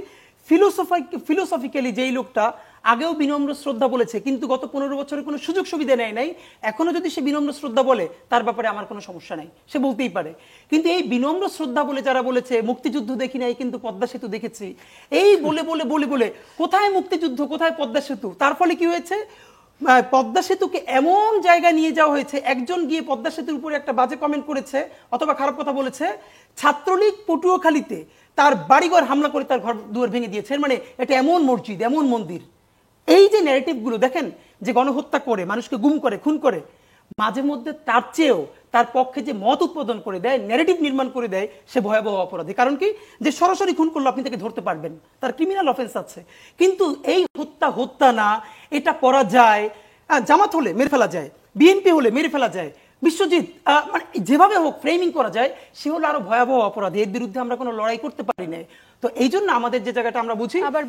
ফিলোসফিক্যালি যেই লোকটা আগেও বিনম্র শ্রদ্ধা বলেছে কিন্তু গত 15 বছরে কোনো সুযোগ সুবিধা নেয় নাই, এখনো যদি সে বিনম্র শ্রদ্ধা বলে তার ব্যাপারে আমার কোনো সমস্যা নাই, সে বলতেই পারে। কিন্তু এই বিনম্র শ্রদ্ধা বলে যারা বলেছে মুক্তিযুদ্ধ দেখি নাই কিন্তু পদ্মা সেতু দেখেছি, এই বলে বলে বলে বলে কোথায় মুক্তিযুদ্ধ কোথায় পদ্মা সেতু, তার ফলে কি হয়েছে, পদ্মা সেতুকে এমন জায়গায় নিয়ে যাওয়া হয়েছে, একজন গিয়ে পদ্মা সেতুর উপরে একটা বাজে কমেন্ট করেছে অথবা খারাপ কথা বলেছে, ছাত্রলীগ পটুয়াখালীতে তার বাড়িঘর হামলা করে তার ঘর দুয়ার ভেঙে দিয়েছে। মানে এটা এমন মসজিদ এমন মন্দির, এই যে ন্যারেটিভগুলো দেখেন যে গণহত্যা করে মানুষকে গুম করে খুন করে, মাঝে মধ্যে তার চেয়েও তার পক্ষে যে মত উৎপাদন করে দেয়, ন্যারেটিভ নির্মাণ করে দেয়, সে ভয়াবহ অপরাধী। কারণ কি, যে সরাসরি খুন করলো আপনি তাকে ধরতে পারবেন, তার ক্রিমিনাল অফেন্স আছে। কিন্তু এই হত্যা না, এটা করা যায়, জামাত হলে মেরে ফেলা যায়, বিএনপি হলে মেরে ফেলা যায়, বিশ্বজিৎ মানে যেভাবে হোক ফ্রেমিং করা যায়, সে হলো আরো ভয়াবহ অপরাধী, এর বিরুদ্ধে আমরা কোনো লড়াই করতে পারি না। তো এই জন্য আমাদের যে জায়গাটা আমরা বুঝি, আবার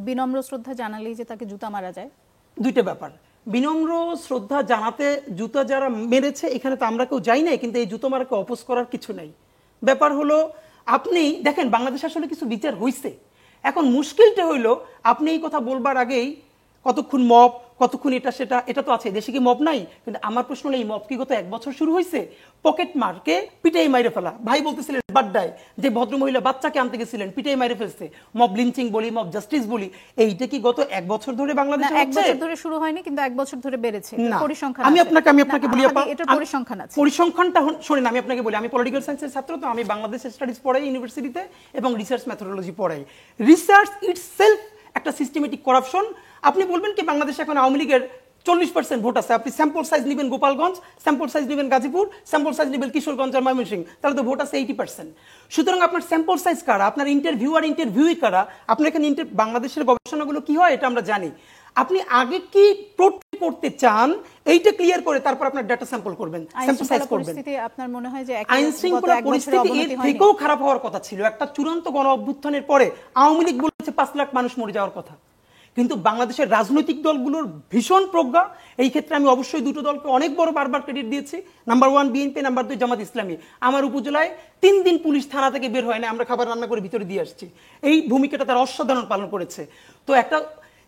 বিনম্র শ্রদ্ধা জানালেই যে তাকে জুতা মারা যায়, দুইটা ব্যাপার। বিনম্র শ্রদ্ধা জানাতে জুতা যারা মেরেছে এখানে তো আমরা কেউ যাই নাই, কিন্তু এই জুতো মারাকে অপোজ করার কিছু নাই। ব্যাপার হলো আপনি দেখেন বাংলাদেশ আসলে কিছু বিচার হইছে, এখন মুশকিলটা হইলো আপনি এই কথা বলবার আগেই কতক্ষণ মব কতক্ষণ এটা সেটা, এটা তো আছে, দেশে কি মব নাই? কিন্তু আমার প্রশ্ন হলো এই মব কি গত 1 বছর শুরু হয়েছে? পকেট মারকে পিটাই মাইরে ফেলা, ভাই বলতেছিলেন বাড্ডায় যে ভদ্রমহিলা বাচ্চাকে আনতে গেছিলেন পিটাই মাইরে ফেলছে, মব লিঞ্চিং বলি মব জাস্টিস বলি, এইটা কি গত 1 বছর ধরে বাংলাদেশে হচ্ছে? 1 বছর ধরে শুরু হয়নি, কিন্তু 1 বছর ধরে বেড়েছে। পরিসংখ্যান আমি আপনাকে বলি আপা, এটা পরিসংখ্যান আছে, পরিসংখ্যানটা শুনেন, আমি আপনাকে বলি, আমি পলিটিক্যাল সায়েন্সের ছাত্র, তো আমি বাংলাদেশ স্টাডিজ পড়াই ইউনিভার্সিটিতে এবং রিসার্চ মেথোডোলজি পড়াই। রিসার্চ ইটসেলফ একটা সিস্টেমেটিক করাপশন। আপনি বলবেন কি বাংলাদেশে এখন আওয়ামী লীগের 40% ভোট আছে, আপনি স্যাম্পল সাইজ নেবেন গোপালগঞ্জ, স্যাম্পল সাইজ নেবেন গাজীপুর, স্যাম্পল সাইজ নেবেন কিশোরগঞ্জ আর ময়মনসিংহ, তাহলে তো ভোট আছে 80%। সুতরাং আপনার স্যাম্পল সাইজ কারা, আপনার ইন্টারভিউই কারা, আপনার এখানে বাংলাদেশের গবেষণাগুলো কি হয় এটা আমরা জানি। আপনি আগে কি পোর্ট্রে করতে চান এইটা ক্লিয়ার করে তারপর আপনার ডাটা স্যাম্পল করবেন, স্যাম্পল সাইজ করবেন। পরিস্থিতি আপনার মনে হয় যে আইন শৃঙ্খলা পরিস্থিতি এর থেকেও খারাপ হওয়ার কথা ছিল। একটা চূড়ান্ত গণ অভ্যুত্থানের পরে আওয়ামী লীগ বলেছে 5 লাখ মানুষ মরে যাওয়ার কথা, কিন্তু বাংলাদেশের রাজনৈতিক দলগুলোর ভীষণ প্রজ্ঞা। এই ক্ষেত্রে আমি অবশ্যই দুটো দলকে অনেক বড় বারবার ক্রেডিট দিয়েছি, number 1 BNP, number 2 Jamaat Islami. আমার উপজেলায় 3 দিন পুলিশ থানা থেকে বের হয় না, আমরা খাবার রান্না করে ভিতরে দিয়ে আসছি, এই ভূমিকাটা তারা অসাধারণ পালন করেছে। তো একটা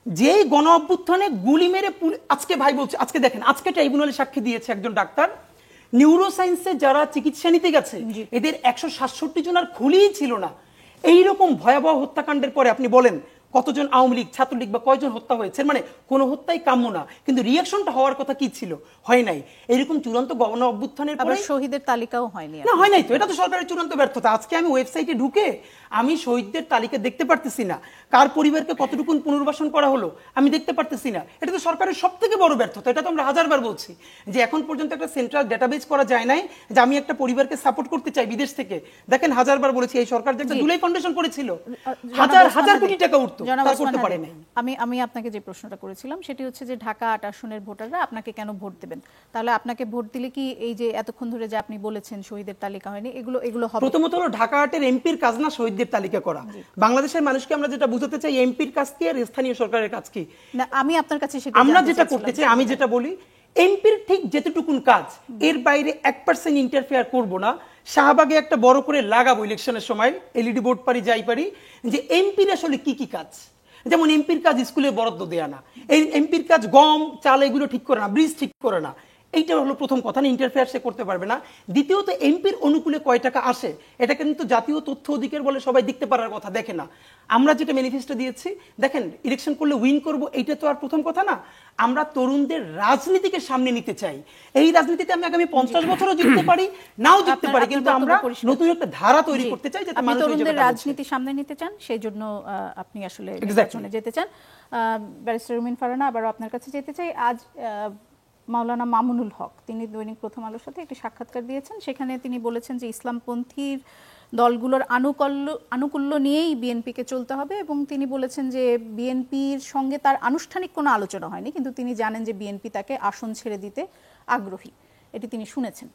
যে গণ অভ্যুত্থানে গুলি মেরে আজকে ভাই বলছে, আজকে দেখেন আজকে ট্রাইব্যুনালে সাক্ষী দিয়েছে একজন ডাক্তার, নিউরোসায়েন্সে যারা চিকিৎসা নিতে গেছে এদের 167 জন আর খুলিই ছিল না। এইরকম ভয়াবহ হত্যাকাণ্ডের পরে আপনি বলেন কতজন আওয়ামী লীগ ছাত্রলীগ বা কয়জন হত্যা হয়েছে? মানে কোনো হত্যাই কাম্য না, কিন্তু রিঅ্যাকশনটা হওয়ার কথা কি ছিল? হয় নাই। এরকম চূড়ান্ত গণ অভ্যুত্থানের পরে শহীদের তালিকাও হয়নি, না হয় নাই, তো এটা তো সরকারের চূড়ান্ত ব্যর্থতা। আজকে আমি ওয়েবসাইটে ঢুকে আমি শহীদদের তালিকা দেখতে পারতেছি না, কার পরিবারকে কতটুকু পুনর্বাসন করা হলো আমি দেখতে পারতেছি না। এটা তো সরকারের সবথেকে বড় ব্যর্থতা। এটা তো আমরা হাজারবার বলছি যে এখন পর্যন্ত একটা সেন্ট্রাল ডেটাবেস করা যায় নাই যে আমি একটা পরিবারকে সাপোর্ট করতে চাই বিদেশ থেকে। দেখেন হাজারবার বলেছি, এই সরকার যে একটা জুলাই ফাউন্ডেশন করেছিল, হাজার হাজার কোটি টাকা উঠতো, তা করতে পারে নাই। আমি আপনাকে যে প্রশ্নটা করেছিলাম সেটি হচ্ছে যে ঢাকা 8 আসনের ভোটাররা আপনাকে কেন ভোট দেবেন? তাহলে আপনাকে ভোট দিলে কি এই যে এতক্ষণ ধরে যে আপনি বলেছেন শহীদের তালিকা হয়নি এগুলো হবে? প্রথমত হলো ঢাকা 8-এর এমপির কাজ না শহীদদের তালিকা করা। বাংলাদেশের মানুষকে আমরা যেটা বুঝাতে চাই এমপির কাজ কি আর স্থানীয় সরকারের কাজ কি। না আমি আপনার কাছে সেটা আমরা যেটা করতে চাই, আমি যেটা বলি এমপির ঠিক যেটুকুন কাজ এর বাইরে 1% ইন্টারফেয়ার করব না। শাহবাগে একটা বড় করে লাগাবো ইলেকশনের সময়, এলইডি বোর্ড পারি যাই পারি, যে এমপির আসলে কি কি কাজ। যেমন এমপির কাজ স্কুলে বরাদ্দ দেয়া না, এই এমপির কাজ গম চাল এগুলো ঠিক করে না, ব্রিজ ঠিক করে না, এইটা হলো প্রথম কথা, না ইন্টারফেয়ার সে করতে পারবে না। দ্বিতীয়ত এমপির অনুকূলে কয় টাকা আসে এটা কিন্তু জাতীয় তথ্য অধিকার বলে সবাই দেখতে পারার কথা, দেখে না। আমরা যেটা ম্যানিফেস্টো দিয়েছি, দেখেন ইলেকশন করলে উইন করব এইটা তো আর প্রথম কথা না, আমরা তরুণদের রাজনীতিকে সামনে নিতে চাই। এই রাজনীতিতে আমি আগামী 50 বছরও জিততে পারি, নাও জিততে পারি, কিন্তু আমরা নতুন একটা ধারা তৈরি করতে চাই যাতে মানুষ তরুণদের রাজনীতি সামনে নিতে চান, সেই জন্য আপনি আসলে নির্বাচনে যেতে চান। ব্যারিস্টার রুমিন ফারহানা, আবারও আপনার কাছে যেতে চাই। আজ মাওলানা মামুনুল হক তিনি দৈনিক প্রথম আলোর সাথে একটি সাক্ষাৎকার দিয়েছেন, সেখানে তিনি বলেছেন যে ইসলামপন্থীর দলগুলোর আনুকূল্য নিয়েই বিএনপিকে চলতে হবে, এবং তিনি বলেছেন যে বিএনপির সঙ্গে তার আনুষ্ঠানিক কোনো আলোচনা হয়নি, কিন্তু তিনি জানেন যে বিএনপি তাকে আসন ছেড়ে দিতে আগ্রহী, এটি তিনি শুনেছেন।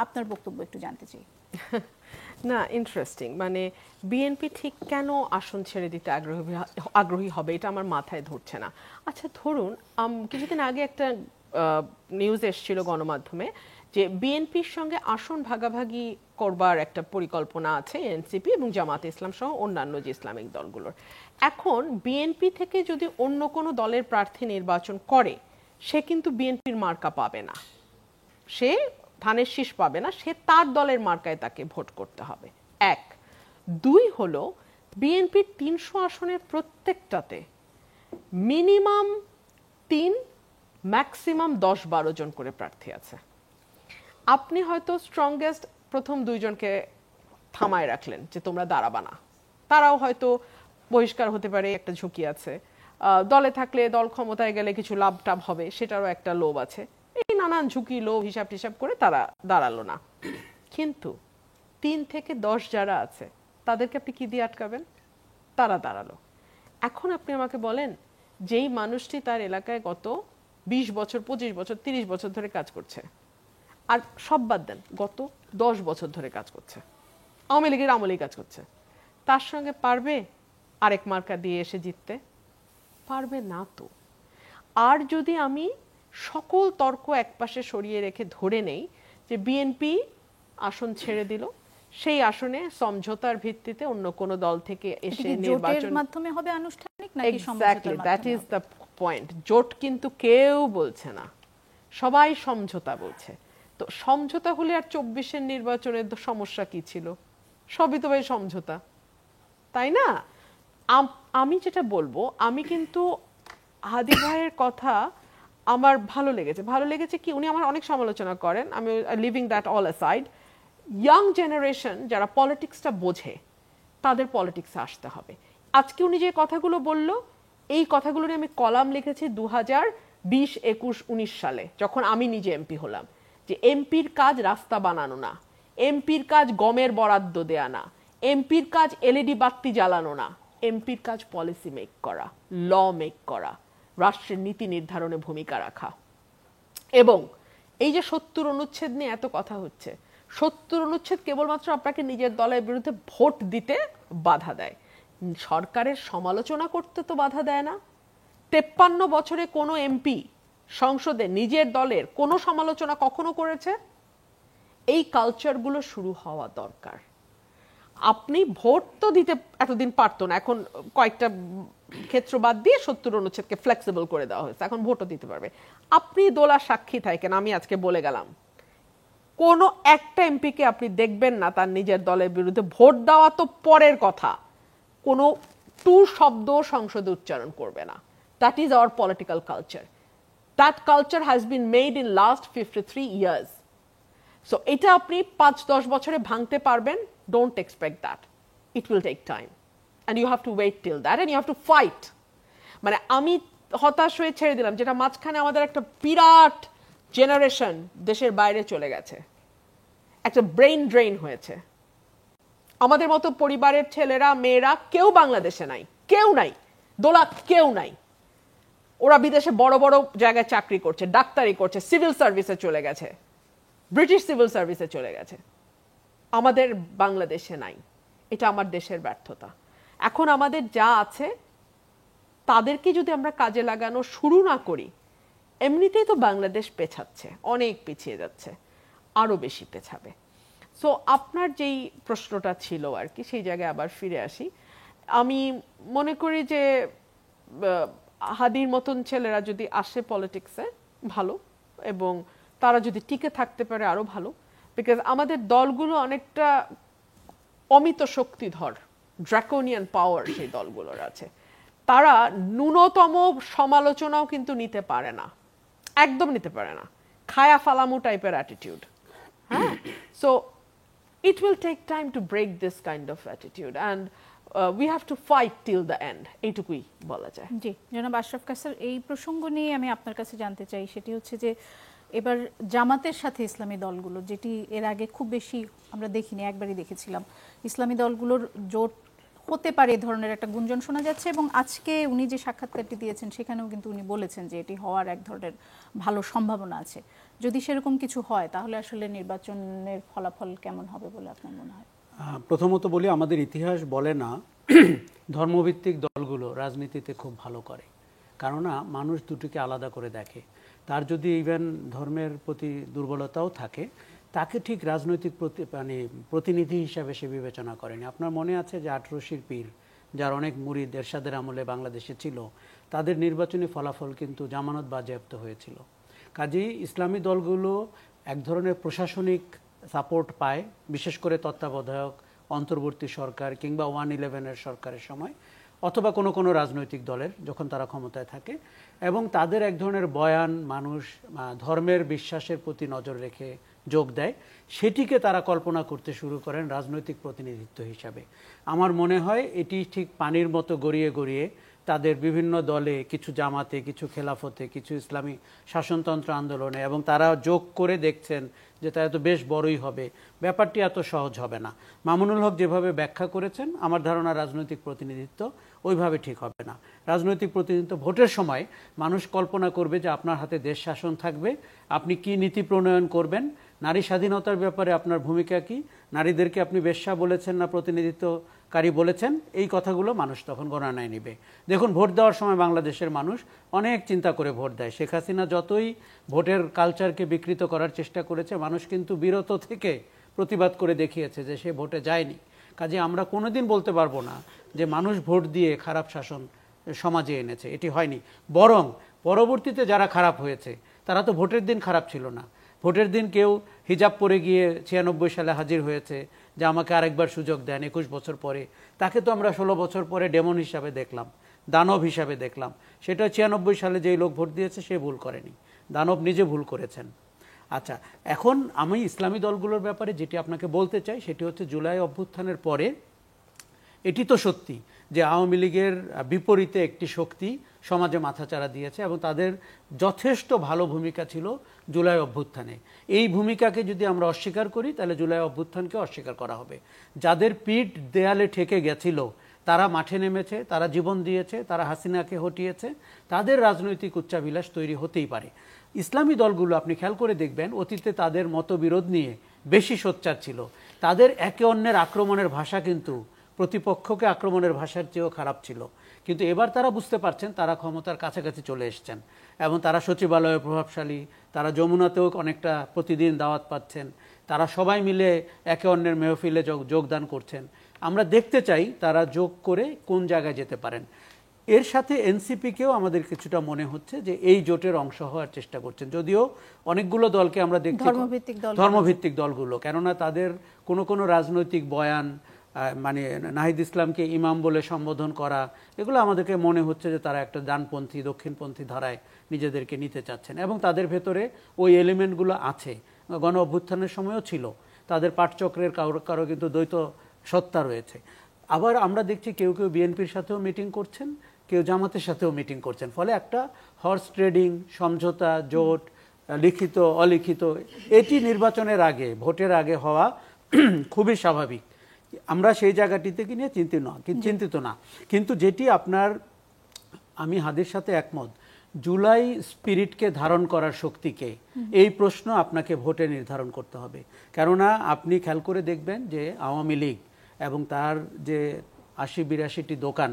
আপনার বক্তব্য একটু জানতে চাই। না, ইন্টারেস্টিং। মানে বিএনপি ঠিক কেন আসন ছেড়ে দিতে আগ্রহী হবে এটা আমার মাথায় ধরছে না। আচ্ছা ধরুন, কিছুদিন আগে একটা নিউজ এসেছিল গণমাধ্যমে যে বিএনপির সঙ্গে আসন ভাগাভাগি করবার একটা পরিকল্পনা আছে এনসিপি এবং জামাতে ইসলাম সহ অন্যান্য যে ইসলামিক দলগুলোর। এখন বিএনপি থেকে যদি অন্য কোনো দলের প্রার্থী নির্বাচন করে, সে কিন্তু বিএনপির মার্কা পাবে না, সে ধানের শীষ পাবে না, সে তার দলের মার্কায় তাকে ভোট করতে হবে। 1, 2 হলো বিএনপির 300 আসনের প্রত্যেকটাতে মিনিমাম 3, ম্যাক্সিমাম 10-12 জন করে প্রার্থী আছে। আপনি হয়তো স্ট্রংগেস্ট প্রথম 2 জনকে থামায় রাখলেন যে তোমরা দাঁড়াবা না, তারাও হয়তো বহিষ্কার হতে পারে, একটা ঝুঁকি আছে। দলে থাকলে দল ক্ষমতায় গেলে কিছু লাভ টাভ হবে, সেটারও একটা লোভ আছে। এই নানান ঝুঁকি লোভ হিসাব টিসাব করে তারা দাঁড়ালো না। কিন্তু 3 থেকে 10 যারা আছে তাদেরকে আপনি কি দিয়ে আটকাবেন? তারা দাঁড়ালো। এখন আপনি আমাকে বলেন, যেই মানুষটি তার এলাকায় গত 20 বছর 25 বছর 30 বছর ধরে কাজ করছে, আর সব বাদ দেন, গত 10 বছর ধরে কাজ করছে, আওয়ামী লীগের আমলেই কাজ করছে, তার সঙ্গে পারবে আরেক মার্কা দিয়ে এসে জিততে? পারবে না তো। আর যদি আমি সকল তর্ক একপাশে সরিয়ে রেখে ধরে নেই যে বিএনপি আসন ছেড়ে দিল, সেই আসনে সমঝোতার ভিত্তিতে অন্য কোন দল থেকে এসে নির্বাচন মাধ্যমে হবে আনুষ্ঠানিক নাকি সমঝোতার এক্স্যাক্টলি, দ্যাট মাধ্যমে? Is the point. জোট কিন্তু কেউ বলছে না, সবাই সমঝোতা বলছে। তো সমঝোতা হলে আর 24-এর নির্বাচনের সমস্যা কি ছিল? সবই তো ভাই সমঝোতা, তাই না? আমি যেটা বলবো, আমি কিন্তু হাদি ভাইয়ের কথা আমার ভালো লেগেছে কি, উনি আমার অনেক সমালোচনা করেন, আমি living that all aside. Young generation যারা পলিটিক্সটা বোঝে, তাদের পলিটিক্সে আসতে হবে। আজকে উনি যে কথাগুলো বলল, এই কথাগুলো নিয়ে আমি কলাম লিখেছি 2020, 21, 19 সালে, যখন আমি নিজে এমপি হলাম, যে এমপির কাজ রাস্তা বানানো না, এমপির কাজ গমের বরাদ্দ দেয়া না, এমপির কাজ এলইডি বাতি জ্বালানো না, এমপির কাজ পলিসি মেক করা, ল মেক করা, রাষ্ট্রের নীতি নির্ধারণে ভূমিকা রাখা। এবং এই যে 70 অনুচ্ছেদ নিয়ে এত কথা হচ্ছে, 70 অনুচ্ছেদ কেবলমাত্র আপনাকে নিজের দলের বিরুদ্ধে ভোট দিতে বাধা দেয়, সরকারের সমালোচনা করতে তো বাধা দেয় না। 53 বছরে কোনো এমপি সংসদে নিজের দলের কোনো সমালোচনা কখনো করেছে? এই কালচারগুলো শুরু হওয়া দরকার। আপনি ভোট তো দিতে এতদিন পারতো না, এখন কয়েকটা ক্ষেত্র বাদ দিয়ে 70 অনুচ্ছেদকে ফ্লেক্সিবল করে দেওয়া হয়েছে, এখন ভোটও দিতে পারবে। আপনি দোলা সাক্ষী থাকেন, আমি আজকে বলে গেলাম, কোন একটা এমপিকে আপনি দেখবেন না তার নিজের দলের বিরুদ্ধে ভোট দেওয়া তো পরের কথা, কোনো টু শব্দ সংসদে উচ্চারণ করবে না। That is our political culture. That culture has been made in last 53 years. So এটা আপনি 5-10 বছরে ভাঙতে পারবেন? Don't expect that, it will take time and you have to wait till that and you have to fight. মানে আমি হতাশ হয়ে ছেড়ে দিলাম, যেটা মাঝখানে আমাদের একটা বিরাট জেনারেশন দেশের বাইরে চলে গেছে, একটা ব্রেইন ড্রেইন হয়েছে। আমাদের মতো পরিবারের ছেলেরা মেয়েরা কেউ বাংলাদেশে নাই, কেউ নাই, দোলা কেউ নাই। ওরা বিদেশে বড় বড় জায়গায় চাকরি করছে, ডাক্তারি করছে, সিভিল সার্ভিসে চলে গেছে, ব্রিটিশ সিভিল সার্ভিসে চলে গেছে। আমাদের বাংলাদেশে নাই, এটা আমার দেশের ব্যর্থতা। এখন আমাদের যা আছে তাদেরকে যদি আমরা কাজে লাগানো শুরু না করি, এমনিতেই তো বাংলাদেশ পেছাচ্ছে, অনেক পিছিয়ে যাচ্ছে, আরো বেশি পেছাবে। সো আপনার যেই প্রশ্নটা ছিল আর কি, সেই জায়গায় আবার ফিরে আসি। আমি মনে করি যে হাদির মতন ছেলেরা যদি আসে পলিটিক্সে, ভালো, এবং তারা যদি টিকে থাকতে পারে আরো ভালো। বিকজ আমাদের দলগুলো অনেকটা অমিত শক্তিধর, ড্রাকোনিয়ান পাওয়ার সেই দলগুলোর আছে। তারা ন্যূনতম সমালোচনাও কিন্তু নিতে পারে না, একদম নিতে পারে না, খায়া ফালামু টাইপের অ্যাটিটিউড। হ্যাঁ, so it will take time to break this kind of attitude and we have to fight till the end, এইটুকুই বলা যায়। জি, জনাব আশরাফ কায়সার, এই প্রসঙ্গ নিয়ে আমি আপনার কাছে জানতে চাই, সেটি হচ্ছে যে এবার জামাতের সাথে ইসলামী দলগুলো, যেটি এর আগে খুব বেশি আমরা দেখিনি, একবারই দেখেছিলাম, ইসলামী দলগুলোর জোট হতে পারে এ ধরনের একটা গুঞ্জন শোনা যাচ্ছে। এবং আজকে উনি যে সাক্ষাৎকারটি দিয়েছেন সেখানেও কিন্তু উনি বলেছেন যে এটি হওয়ার এক ধরনের ভালো সম্ভাবনা আছে। যদি সেরকম কিছু হয় তাহলে আসলে নির্বাচনের ফলাফল কেমন হবে বলে আপনার মনে হয়? প্রথমত বলি, আমাদের ইতিহাস বলে না ধর্মভিত্তিক দলগুলো রাজনীতিতে খুব ভালো করে, কেননা মানুষ দুটিকে আলাদা করে দেখে। তার যদি ইভেন ধর্মের প্রতি দুর্বলতাও থাকে, তাকে ঠিক রাজনৈতিক প্রতিনিধি হিসাবে সে বিবেচনা করেনি। আপনার মনে আছে যে 18 পীর, যার অনেক মুরিদ এরশাদের আমলে বাংলাদেশে ছিল, তাদের নির্বাচনী ফলাফল কিন্তু জামানত বাজেয়াপ্ত হয়েছিল। কাজেই ইসলামী দলগুলো এক ধরনের প্রশাসনিক সাপোর্ট পায়, বিশেষ করে তত্ত্বাবধায়ক অন্তর্বর্তী সরকার কিংবা 111-এর সরকারের সময়, অথবা কোনো কোনো রাজনৈতিক দলের যখন তারা ক্ষমতায় থাকে, এবং তাদের এক ধরনের বয়ান মানুষ ধর্মের বিশ্বাসের প্রতি নজর রেখে যোগ দেয়, সেটিকে তারা কল্পনা করতে শুরু করেন রাজনৈতিক প্রতিনিধিত্ব হিসাবে। আমার মনে হয় এটি ঠিক পানির মতো গড়িয়ে গড়িয়ে তাদের বিভিন্ন দলে, কিছু জামাতে, কিছু খেলাফতে, কিছু ইসলামী শাসনতন্ত্র আন্দোলনে, এবং তারা যোগ করে দেখছেন যে তা এত বেশ বড়ই হবে, ব্যাপারটি এত সহজ হবে না। মামুনুল হক যেভাবে ব্যাখ্যা করেছেন, আমার ধারণা রাজনৈতিক প্রতিনিধিত্ব ওইভাবে ঠিক হবে না। রাজনৈতিক প্রতিনিধিত্ব ভোটের সময় মানুষ কল্পনা করবে যে আপনার হাতে দেশ শাসন থাকবে, আপনি কি নীতি প্রণয়ন করবেন, নারী স্বাধীনতার ব্যাপারে আপনার ভূমিকা কি, নারীদেরকে আপনি বেশ্যা বলেছেন না প্রতিনিধিত্বকারী বলেছেন, এই কথাগুলো মানুষ তখন গণনায় নেবে। দেখুন, ভোট দেওয়ার সময় বাংলাদেশের মানুষ অনেক চিন্তা করে ভোট দেয়। শেখ হাসিনা যতই ভোটের কালচারকে বিকৃত করার চেষ্টা করেছে, মানুষ কিন্তু বিরত থেকে প্রতিবাদ করে দেখিয়েছে যে সে ভোটে যায়নি। কাজে আমরা কোনোদিন বলতে পারবো না যে মানুষ ভোট দিয়ে খারাপ শাসন সমাজে এনেছে, এটি হয়নি। বরং পরবর্তীতে যারা খারাপ হয়েছে তারা তো ভোটের দিন খারাপ ছিল না। ভোটের দিন কেউ হিজাব পরে গিয়ে 96 সালে হাজির হয়েছে যে আমাকে আরেকবার সুযোগ দেন 21 বছর পরে, তাকে তো আমরা 16 বছর পরে ডেমন হিসাবে দেখলাম, দানব হিসাবে দেখলাম। সেটা 96 সালে যেই লোক ভোট দিয়েছে সে ভুল করেনি, দানব নিজে ভুল করেছেন। আচ্ছা, এখন আমি ইসলামী দলগুলোর ব্যাপারে যেটি আপনাকে বলতে চাই সেটি হচ্ছে, জুলাই অভ্যুত্থানের পরে এটি তো সত্যি যে আওয়ামী লীগের বিপরীতে একটি শক্তি সমাজে মাথাচাড়া দিয়েছে, এবং তাদের যথেষ্ট ভালো ভূমিকা ছিল জুলাই অভ্যুত্থানে। এই ভূমিকাকে যদি আমরা অস্বীকার করি তাহলে জুলাই অভ্যুত্থানকে অস্বীকার করা হবে। যাদের পিঠ দেয়ালে ঠেকে গেছিল তারা মাঠে নেমেছে, তারা জীবন দিয়েছে, তারা হাসিনাকে হটিয়েছে, তাদের রাজনৈতিক উচ্চাভিলাষ তৈরি হতেই পারে। ইসলামী দলগুলো আপনি খেয়াল করে দেখবেন, অতীতে তাদের মতবিরোধ নিয়ে বেশি সোচ্চার ছিল। তাদের একে অন্যের আক্রমণের ভাষা কিন্তু প্রতিপক্ষকে আক্রমণের ভাষার চেয়েও খারাপ ছিল। কিন্তু এবার তারা বুঝতে পারছেন তারা ক্ষমতার কাছাকাছি চলে এসছেন, এবং তারা সচিবালয়ে প্রভাবশালী, তারা যমুনাতেও অনেকটা প্রতিদিন দাওয়াত পাচ্ছেন, তারা সবাই মিলে একে অন্যের মেহফিলে যোগদান করছেন। আমরা দেখতে চাই তারা যোগ করে কোন জায়গায় যেতে পারেন। এর সাথে এনসিপিকেও আমাদের কিছুটা মনে হচ্ছে যে এই জোটের অংশ হওয়ার চেষ্টা করছেন, যদিও অনেকগুলো দলকে আমরা দেখছি ধর্মভিত্তিক দলগুলো, কেননা তাদের কোনো কোনো রাজনৈতিক বয়ান, মানে নাহিদ ইসলামকে ইমাম বলে সম্বোধন করা, এগুলো আমাদেরকে মনে হচ্ছে যে তারা একটা ডানপন্থী দক্ষিণপন্থী ধারায় নিজেদেরকে নিতে চাচ্ছেন, এবং তাদের ভেতরে ওই এলিমেন্টগুলো আছে, গণ অভ্যুত্থানের সময়ও ছিল। তাদের পাঠচক্রের কারো কারো কিন্তু দ্বৈত সত্তা রয়েছে। আবার আমরা দেখছি কেউ কেউ বিএনপির সাথেও মিটিং করছেন, কেউ জামাতের সাথেও মিটিং করছেন। ফলে একটা হর্স ট্রেডিং, সমঝোতা, জোট, লিখিত অলিখিত, এটি নির্বাচনের আগে, ভোটের আগে হওয়া খুবই স্বাভাবিক। আমরা সেই জায়গাটিতে কি নিয়ে চিন্তিত না। কিন্তু যেটি আপনার, আমি হাদির সাথে একমত, জুলাই স্পিরিটকে ধারণ করার শক্তিকে, এই প্রশ্ন আপনাকে ভোটে নির্ধারণ করতে হবে। কেননা আপনি খেয়াল করে দেখবেন যে আওয়ামী লীগ এবং তার যে 80-82টি দোকান,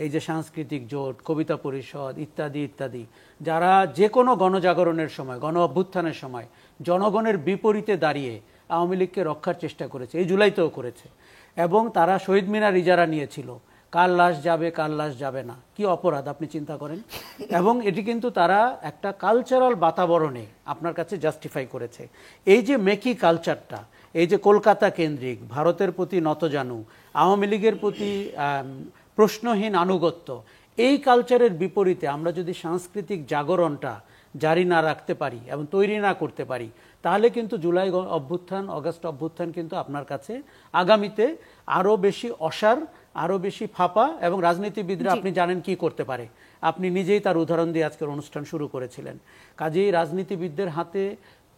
এই যে সাংস্কৃতিক জোট, কবিতা পরিষদ ইত্যাদি ইত্যাদি, যারা যে কোনো গণজাগরণের সময়, গণ অভ্যুত্থানের সময় জনগণের বিপরীতে দাঁড়িয়ে আওয়ামী লীগকে রক্ষার চেষ্টা করেছে, এই জুলাইতেও করেছে, এবং তারা শহীদ মিনার ইজারা নিয়েছিল, কার লাশ যাবে কার লাশ যাবে না, কি অপরাধ আপনি চিন্তা করেন। এবং এটি কিন্তু তারা একটা কালচারাল বাতাবরণে আপনার কাছে জাস্টিফাই করেছে। এই যে মেকি কালচারটা, এই যে কলকাতা কেন্দ্রিক, ভারতের প্রতি নতজানু, আওয়ামী লীগের প্রতি প্রশ্নহীন আনুগত্য, এই কালচারের বিপরীতে আমরা যদি সাংস্কৃতিক জাগরণটা জারি না রাখতে পারি এবং তৈরি না করতে পারি, তাহলে কিন্তু জুলাই অভ্যুত্থান, অগাস্ট অভ্যুত্থান কিন্তু আপনার কাছে আগামীতে আরও বেশি অসার আরো বেশি ফাঁপা, এবং রাজনীতিবিদরা আপনি জানেন কি করতে পারে, আপনি নিজেই তার উদাহরণ দিয়ে আজকের অনুষ্ঠান শুরু করেছিলেন। কাজেই রাজনীতিবিদদের হাতে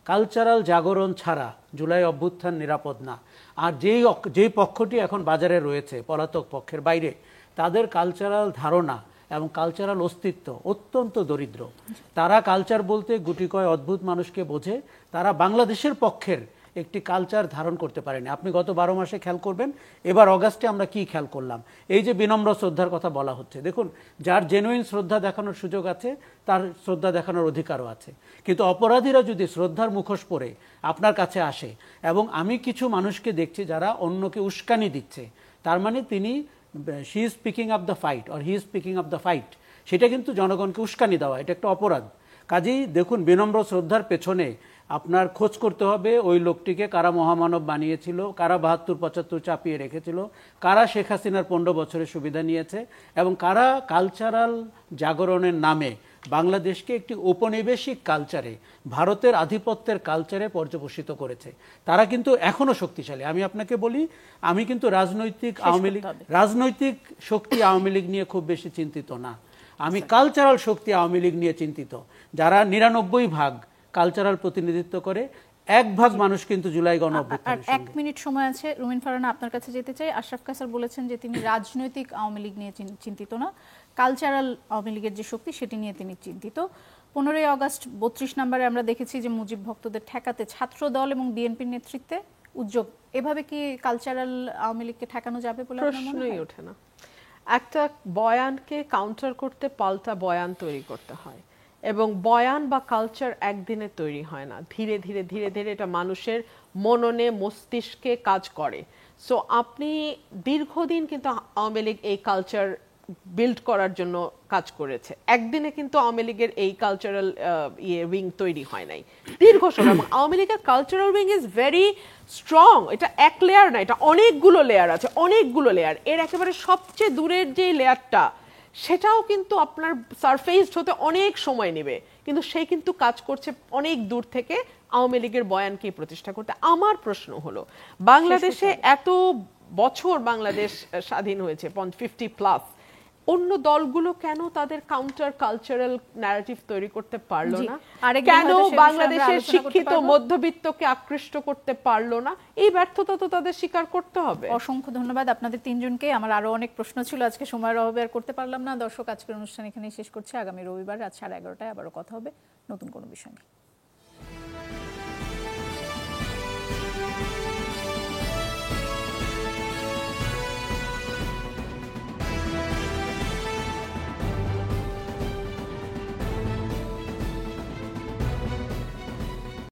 কালচারাল জাগরণ ছাড়া জুলাই অভ্যুত্থান নিরাপদ না। আর যেই পক্ষটি এখন বাজারে রয়েছে পলাতক পক্ষের বাইরে, তাদের কালচারাল ধারণা এবং কালচারাল অস্তিত্ব অত্যন্ত দরিদ্র। তারা কালচার বলতে গুটিকয় অদ্ভুত মানুষকে বোঝে, তারা বাংলাদেশের পক্ষের একটি কালচার ধারণ করতে পারেনি। আপনি গত 12 মাসে খেয়াল করবেন, এবার অগাস্টে আমরা কি খেয়াল করলাম। এই যে বিনম্র শ্রদ্ধার কথা বলা হচ্ছে, দেখুন যার জেনুইন শ্রদ্ধা দেখানোর সুযোগ আছে তার শ্রদ্ধা দেখানোর অধিকারও আছে, কিন্তু অপরাধীরা যদি শ্রদ্ধার মুখোশ পরে আপনার কাছে আসে, এবং আমি কিছু মানুষকে দেখছি যারা অন্যকে উস্কানি দিচ্ছে, তার মানে তিনি she is picking up the fight or he is picking up the fight, সেটা কিন্তু জনগণকে উস্কানি দেওয়া, এটা একটা অপরাধ। কাজেই দেখুন, বিনম্র শ্রদ্ধার পেছনে আপনার খোঁজ করতে হবে ওই লোকটিকে কারা মহামানব বানিয়েছিল, কারা 72-75 চাপিয়ে রেখেছিল, কারা শেখ হাসিনার 15 বছরের সুবিধা নিয়েছে, এবং কারা কালচারাল জাগরণের নামে বাংলাদেশকে একটি উপনিবেশিক কালচারে, ভারতের আধিপত্যের কালচারে পর্যবসিত করেছে। তারা কিন্তু এখনো শক্তিশালী। আমি আপনাকে বলি, আমি কিন্তু রাজনৈতিক শক্তি আওয়ামী লীগ নিয়ে খুব বেশি চিন্তিত না, আমি কালচারাল শক্তি আওয়ামী লীগ নিয়ে চিন্তিত, যারা 99% কালচারাল প্রতিনিধিত্ব করে। 1% মানুষ কিন্তু জুলাই গণ অভ্যুত্থানের সঙ্গে। 1 মিনিট সময় আছে। রুমিন ফারহানা, আপনার কাছে যেতে চাই। আশরাফ কাসার বলেছেন যে তিনি রাজনৈতিক আওয়ামী লীগ নিয়ে চিন্তিত না, কালচারাল আওয়ামী লীগের যে শক্তি সেটি নিয়ে তিনি চিন্তিত। 15ই আগস্ট 32 নম্বরে আমরা দেখেছি যে মুজিব ভক্তদের ঠেকাতে ছাত্র দল এবং বিএনপির নেতৃত্বে উদ্যোগ, এভাবে কি কালচারাল আওয়ামী লীগকে ঠেকানো যাবে বলে আপনার মনে হয়? প্রশ্নই ওঠে না। একটা বয়ানকে কাউন্টার করতে পাল্টা বয়ান তৈরি করতে হয়, এবং বয়ান বা কালচার একদিনে তৈরি হয় না, ধীরে ধীরে ধীরে ধীরে এটা মানুষের মননে মস্তিষ্কে কাজ করে। সো আপনি দীর্ঘদিন কিন্তু আওয়ামী লীগ এই কালচার বিল্ড করার জন্য কাজ করেছে, একদিনে কিন্তু আওয়ামী লীগের এই কালচারাল উইং তৈরি হয় নাই, দীর্ঘ সময়। এবং আওয়ামী লীগের cultural wing is very strong, এটা এক লেয়ার না, এটা অনেকগুলো লেয়ার আছে, অনেকগুলো লেয়ার। এর একেবারে সবচেয়ে দূরের যে লেয়ারটা, সেটাও কিন্তু আপনার সারফেসড হতে অনেক সময় নেবে, কিন্তু সে কিন্তু কাজ করছে অনেক দূর থেকে আওয়ামী লীগের বয়ানকে প্রতিষ্ঠা করতে। আমার প্রশ্ন হলো, বাংলাদেশে এত বছর বাংলাদেশ স্বাধীন হয়েছে, 50+, অন্য দলগুলো কেন তাদের কাউন্টার কালচারাল ন্যারেটিভ তৈরি করতে পারলো না? কেন বাংলাদেশের শিক্ষিত মধ্যবিত্তকে আকৃষ্ট করতে পারলো না? এই ব্যর্থতা তো তাদের স্বীকার করতে হবে। অসংখ্য ধন্যবাদ আপনাদের তিনজনকে। আমার আরো অনেক প্রশ্ন ছিল, আজকে সময়ের অভাবে আর করতে পারলাম না। দর্শক, আজকের অনুষ্ঠান এখানেই শেষ করছি। আগামী রবিবার রাত 11:30টায় আবারও কথা হবে নতুন কোনো বিষয় নিয়ে।